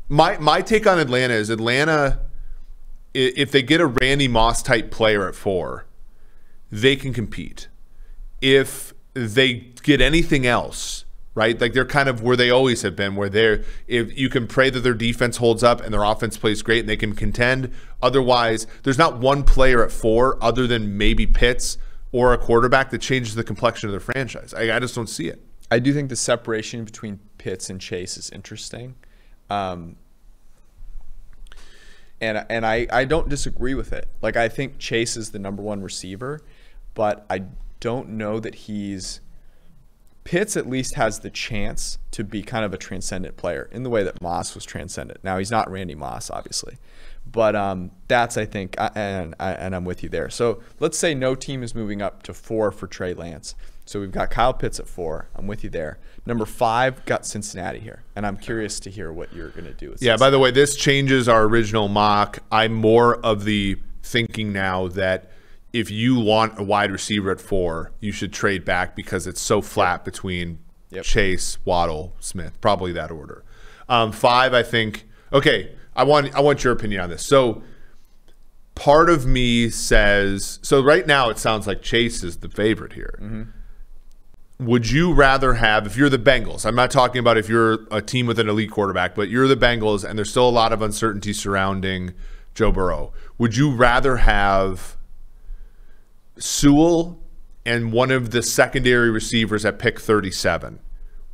my take on Atlanta is Atlanta, if they get a Randy Moss type player at 4, they can compete. If they get anything else, right? Like they're kind of where they always have been, where if you can pray that their defense holds up and their offense plays great and they can contend. Otherwise, there's not one player at 4 other than maybe Pitts or a quarterback that changes the complexion of their franchise. I just don't see it. I do think the separation between Pitts and Chase is interesting. And I don't disagree with it. Like I think Chase is the number 1 receiver, but I don't know that Pitts at least has the chance to be kind of a transcendent player in the way that Moss was transcendent. Now he's not Randy Moss, obviously, but that's I think, and I'm with you there. So let's say no team is moving up to 4 for Trey Lance. So we've got Kyle Pitts at 4. I'm with you there. Number 5 got Cincinnati here, and I'm curious to hear what you're going to do with Cincinnati. By the way, this changes our original mock. I'm more of the thinking now that if you want a wide receiver at 4, you should trade back because it's so flat between Chase, Waddle, Smith, probably that order. 5, I think. Okay, I want your opinion on this. So part of me says, so right now it sounds like Chase is the favorite here. Mm-hmm. Would you rather have, if you're the Bengals, I'm not talking about if you're a team with an elite quarterback, but you're the Bengals and there's still a lot of uncertainty surrounding Joe Burrow. Would you rather have Sewell and one of the secondary receivers at pick 37?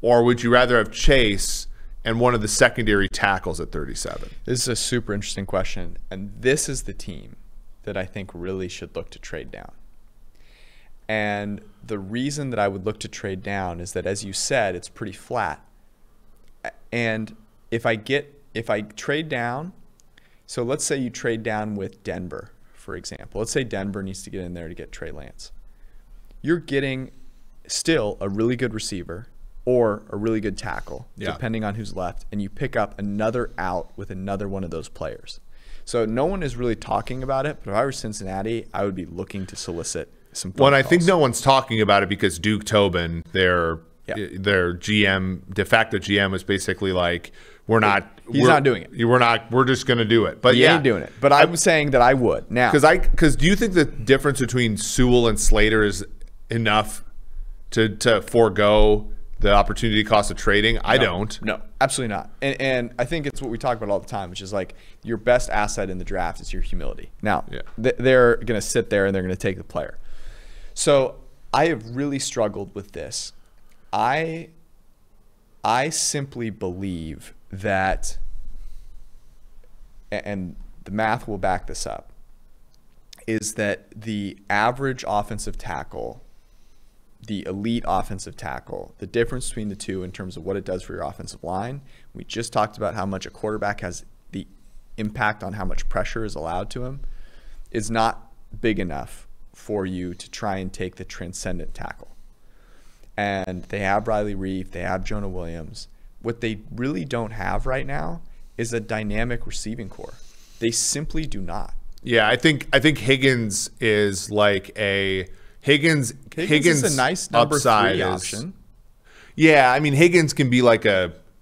Or would you rather have Chase and one of the secondary tackles at 37? This is a super interesting question. And this is the team that I think really should look to trade down. And the reason that I would look to trade down is that, as you said, it's pretty flat. And if I trade down, so let's say you trade down with Denver, for example. Let's say Denver needs to get in there to get Trey Lance. You're getting still a really good receiver or a really good tackle, depending on who's left, and you pick up another out with another one of those players. So no one is really talking about it, but if I were Cincinnati, I would be looking to solicit some phone calls. I think no one's talking about it because Duke Tobin, their GM, de facto GM, was basically like, we're not doing it. We're just going to do it. But he ain't doing it. But I'm saying that I would now. Because do you think the difference between Sewell and Slater is enough to forego the opportunity cost of trading? I don't. No, absolutely not. And I think it's what we talk about all the time, which is like your best asset in the draft is your humility. Now, they're going to sit there and they're going to take the player. So I have really struggled with this. I simply believe that, and the math will back this up, is that the average offensive tackle, the elite offensive tackle, the difference between the two in terms of what it does for your offensive line, we just talked about how much a quarterback has the impact on how much pressure is allowed to him, is not big enough for you to try and take the transcendent tackle. And they have Riley Reif, they have Jonah Williams. What they really don't have right now is a dynamic receiving core. They simply do not. Yeah, I think Higgins is like a Higgins is a nice number 3 option. Yeah, I mean Higgins can be like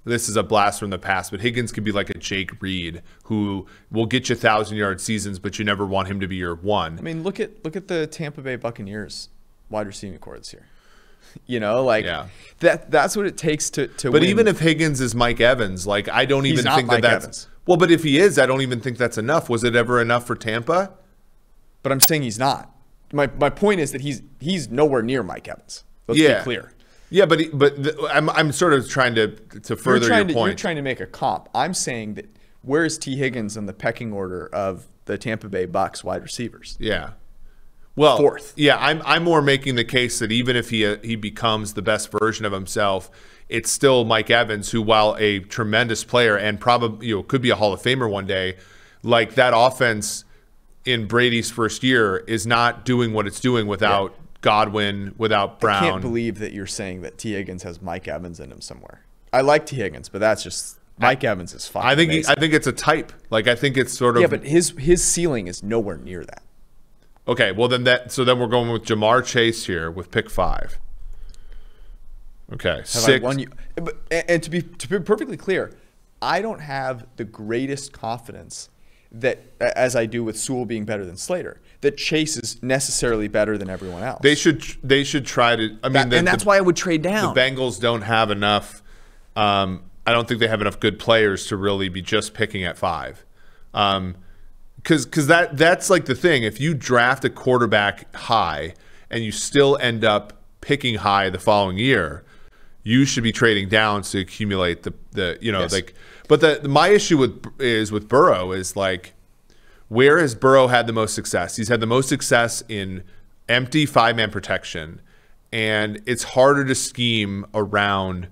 this is a blast from the past, but Higgins can be like a Jake Reed who will get you 1,000-yard seasons, but you never want him to be your one. I mean, look at the Tampa Bay Buccaneers wide receiving core this year. You know, like that's what it takes to But win. even if Higgins is Mike Evans, like I don't even think Mike that's Evans. Well, but if he is, I don't even think that's enough. Was it ever enough for Tampa? But I'm saying he's not. My point is that he's nowhere near Mike Evans. Let's be clear. Yeah, but I'm sort of trying to further your point. You're trying to make a comp. I'm saying that where is T. Higgins in the pecking order of the Tampa Bay Bucs wide receivers? Yeah. Well, 4th. Yeah, I'm more making the case that even if he becomes the best version of himself, it's still Mike Evans, who, while a tremendous player and probably could be a Hall of Famer one day, like that offense in Brady's first year is not doing what it's doing without Godwin, without Brown. I can't believe that you're saying that T. Higgins has Mike Evans in him somewhere. I like T. Higgins, but that's just Mike Evans is fine. I think it's a type. Like I think it's sort of but his ceiling is nowhere near that. Okay, well then we're going with Jamar Chase here with pick 5. Okay, 6. And to be perfectly clear, I don't have the greatest confidence that, as I do with Sewell being better than Slater, that Chase is necessarily better than everyone else. They should try to. I mean, and that's why I would trade down. The Bengals don't have enough. I don't think they have enough good players to really be just picking at 5. Because that's like the thing. If you draft a quarterback high and you still end up picking high the following year, you should be trading down to accumulate like. But my issue with Burrow is like, where has Burrow had the most success? He's had the most success in empty 5-man protection, and it's harder to scheme around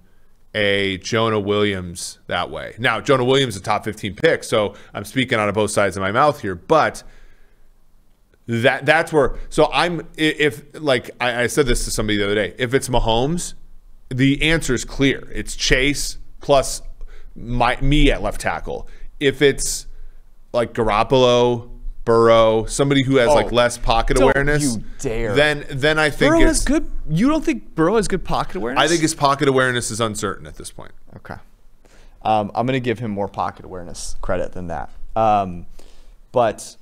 a Jonah Williams that way. Now, Jonah Williams is a top 15 pick, so I'm speaking out of both sides of my mouth here, but that's where. So I said this to somebody the other day. If it's Mahomes, the answer is clear. It's Chase plus me at left tackle. If it's like Garoppolo, Burrow, somebody who has like less pocket awareness, you dare. Then I think Burrow has good. You don't think Burrow has good pocket awareness? I think his pocket awareness is uncertain at this point. Okay, I'm going to give him more pocket awareness credit than that. But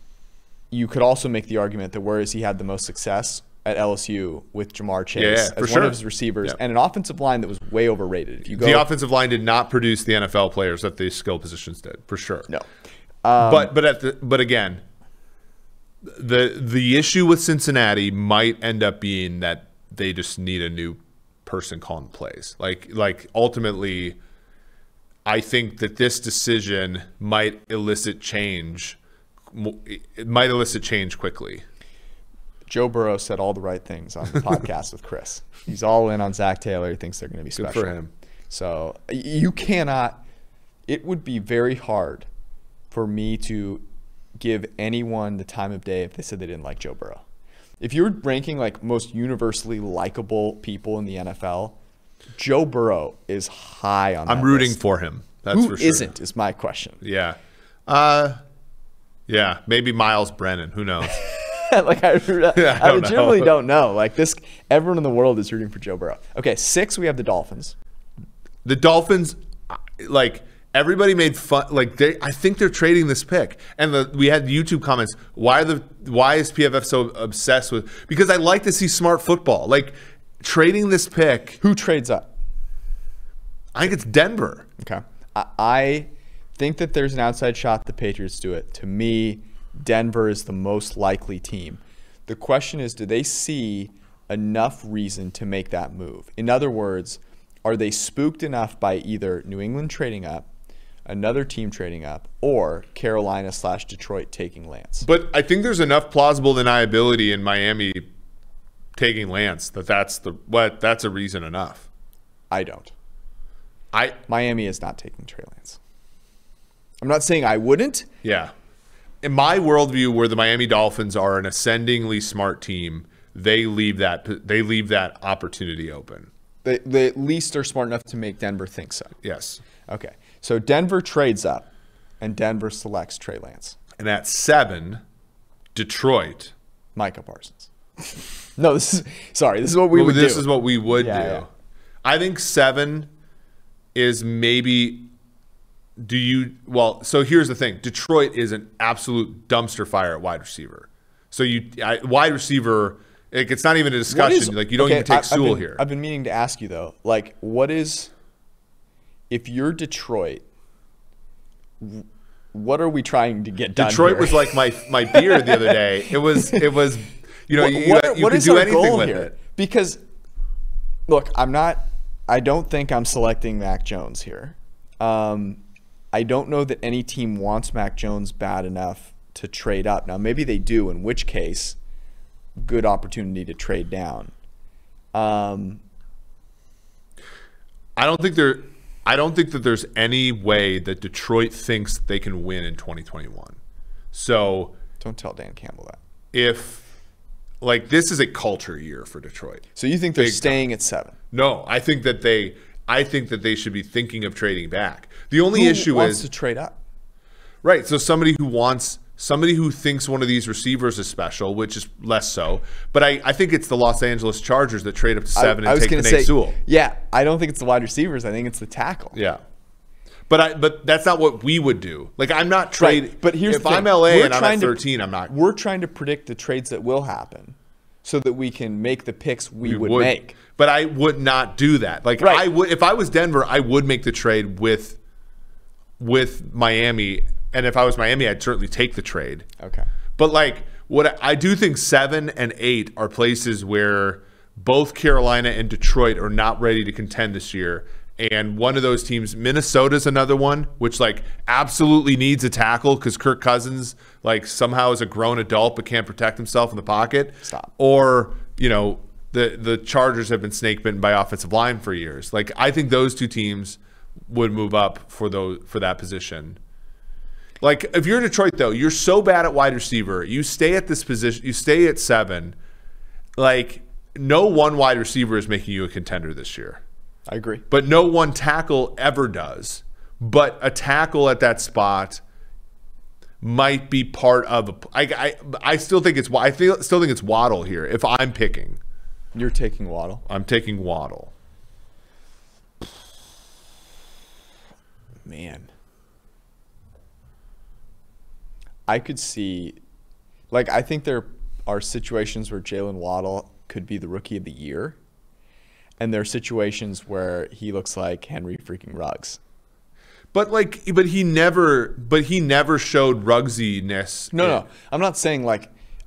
you could also make the argument that where has he had the most success at LSU with Jamar Chase as one of his receivers and an offensive line that was way overrated. If you go, the offensive line did not produce the NFL players that the skill positions did, for sure. No, but again, the issue with Cincinnati might end up being that they just need a new person calling plays. Like ultimately, I think that this decision might elicit change. It might elicit change quickly. Joe Burrow said all the right things on the podcast with Chris. He's all in on Zach Taylor. He thinks they're going to be special. Good for him. So you cannot – it would be very hard for me to give anyone the time of day if they said they didn't like Joe Burrow. If you're ranking like most universally likable people in the NFL, Joe Burrow is high on that I'm rooting list. for him. That's Who for sure. isn't is my question. Yeah. Yeah, maybe Miles Brennan. Who knows? Like I legitimately know. don't know. Like this, everyone in the world is rooting for Joe Burrow. Okay, 6 we have the Dolphins. The Dolphins, like everybody made fun. Like I think they're trading this pick. And we had YouTube comments. Why is PFF so obsessed with? Because I like to see smart football. Like trading this pick. Who trades up? I think it's Denver. Okay, I think that there's an outside shot the Patriots do it. To me, Denver is the most likely team. The question is, do they see enough reason to make that move? In other words, are they spooked enough by either New England trading up, another team trading up, or Carolina/Detroit taking Lance? But I think there's enough plausible deniability in Miami taking Lance that's a reason enough. I don't. Miami is not taking Trey Lance. I'm not saying I wouldn't. Yeah. In my worldview, where the Miami Dolphins are an ascendingly smart team, they leave that opportunity open. They at least are smart enough to make Denver think so. Yes. Okay. So Denver trades up, and Denver selects Trey Lance. And at 7, Detroit. Micah Parsons. No, this is what we would do. This is what we would do. Yeah. I think 7 is maybe. So here's the thing. Detroit is an absolute dumpster fire at wide receiver. So wide receiver, like it's not even a discussion. You don't even take Sewell here. I've been meaning to ask you though, like if you're Detroit, what are we trying to get done Detroit here? was like my beer the other day. It was you could do anything with it. Because look, I don't think I'm selecting Mac Jones here. I don't know that any team wants Mac Jones bad enough to trade up. Now, maybe they do, in which case, good opportunity to trade down. I don't think that there's any way that Detroit thinks they can win in 2021. So don't tell Dan Campbell that. This is a culture year for Detroit. So you think they're staying at 7? No, I think that they should be thinking of trading back. The only issue wants is to trade up. Right. So somebody who thinks one of these receivers is special, which is less so. But I think it's the Los Angeles Chargers that trade up to 7 and take Nate Sewell. Yeah, I don't think it's the wide receivers. I think it's the tackle. Yeah. But that's not what we would do. Like I'm not trading. Right. But here's if the thing. I'm LA and I'm at 13, I'm not. We're trying to predict the trades that will happen, so that we can make the picks we would make. But I would not do that. Like I would, if I was Denver, I would make the trade with Miami. And if I was Miami, I'd certainly take the trade. Okay. But what I do think 7 and 8 are places where both Carolina and Detroit are not ready to contend this year. And one of those teams, Minnesota's another one, which absolutely needs a tackle because Kirk Cousins somehow is a grown adult but can't protect himself in the pocket. Stop. Or, the Chargers have been snake bitten by offensive line for years. I think those two teams would move up for that position. If you're Detroit though, you're so bad at wide receiver, you stay at this position, you stay at 7. No one wide receiver is making you a contender this year. I agree. But no one tackle ever does. But a tackle at that spot might be part of I still think it's Waddle here if I'm picking. You're taking Waddle. I'm taking Waddle. Man. I could see, I think there are situations where Jalen Waddle could be the rookie of the year, and there are situations where he looks like Henry freaking Ruggs. But he never showed Ruggsiness. No, I'm not saying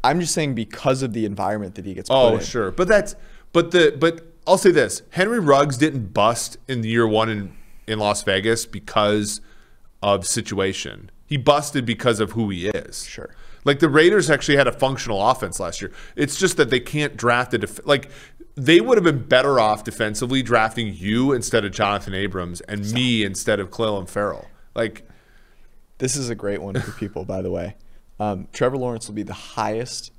I'm just saying because of the environment that he gets put in. Oh, sure, but But I'll say this: Henry Ruggs didn't bust in year one in Las Vegas because of situation. He busted because of who he is. Sure. Like the Raiders actually had a functional offense last year. It's just that they can't draft they would have been better off defensively drafting you instead of Jonathan Abrams and me instead of Clelin Ferrell. Like, this is a great one for people, by the way. Trevor Lawrence will be the highest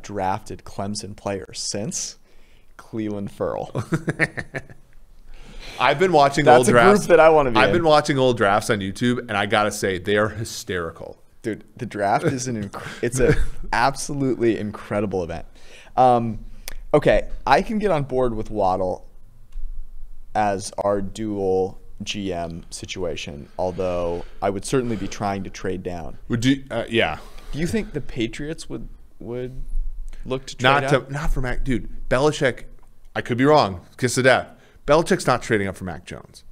drafted Clemson player since Clelin Ferrell. I've been watching That's old a drafts. group that I want to be I've in. been watching old drafts on YouTube, and I gotta say they are hysterical. Dude, the draft is it's an absolutely incredible event. Okay, I can get on board with Waddle as our dual GM situation, although I would certainly be trying to trade down. Would you? Yeah. Do you think the Patriots would look to trade up? Not for Mac, dude. Belichick. I could be wrong. Kiss of death. Belichick's not trading up for Mac Jones.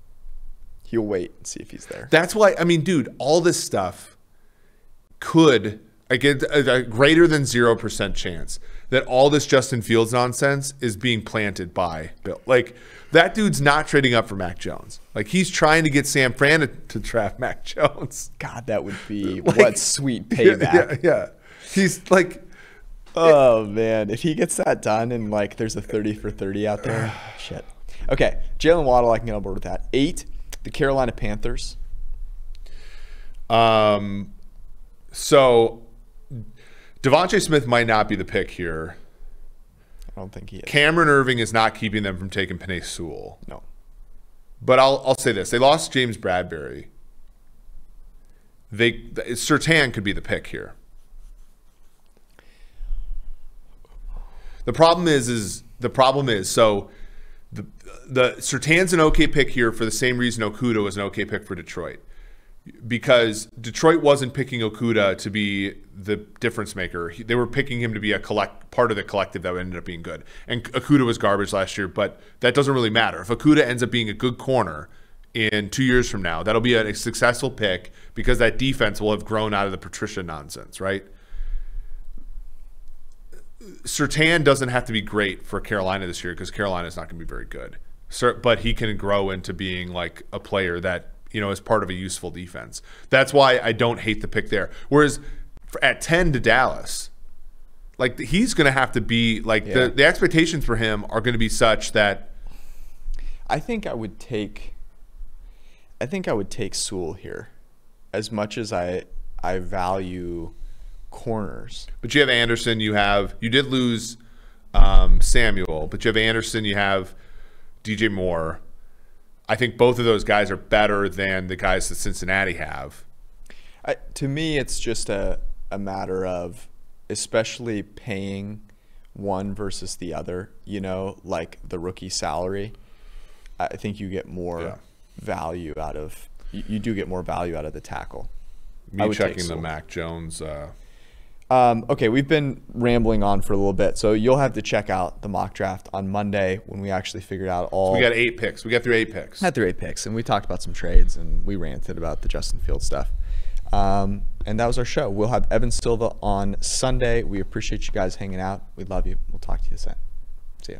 He'll wait and see if he's there. That's why. I mean, dude, all this stuff could. I get a greater than 0% chance that all this Justin Fields nonsense is being planted by Bill. Like, that dude's not trading up for Mac Jones. Like, he's trying to get Sam Fran to draft Mac Jones. God, that would be what sweet payback. Yeah. He's like, oh man, if he gets that done and like there's a 30 for 30 out there, shit. Okay, Jalen Waddle, I can get on board with that. 8, the Carolina Panthers. So Devontae Smith might not be the pick here. I don't think he is. Cameron Irving is not keeping them from taking Penei Sewell. No. But I'll say this: they lost James Bradbury. Surtain could be the pick here. The problem is so the Surtain's an okay pick here for the same reason Okudah was an okay pick for Detroit. Because Detroit wasn't picking Okudah to be the difference maker. They were picking him to be a part of the collective that ended up being good. And Okudah was garbage last year, but that doesn't really matter. If Okudah ends up being a good corner in 2 years from now, that'll be a successful pick because that defense will have grown out of the Patricia nonsense, right? Surtain doesn't have to be great for Carolina this year because Carolina's not going to be very good. But he can grow into being like a player that, as part of a useful defense. That's why I don't hate the pick there. Whereas at 10 to Dallas, like he's going to have to be like the expectations for him are going to be such that I think I would take Sewell here, as much as I value corners. But you have Anderson. You did lose Samuel, but you have Anderson. You have DJ Moore. I think both of those guys are better than the guys that Cincinnati have. To me, it's just a matter of especially paying one versus the other, like the rookie salary. I think you get more value out of you do get more value out of the tackle. Me checking the Mac Jones. Okay, we've been rambling on for a little bit, so you'll have to check out the mock draft on Monday when we actually figured out all. So we got 8 picks. We got through 8 picks. Had through 8 picks, and we talked about some trades, and we ranted about the Justin Fields stuff. And that was our show. We'll have Evan Silva on Sunday. We appreciate you guys hanging out. We love you. We'll talk to you soon. See ya.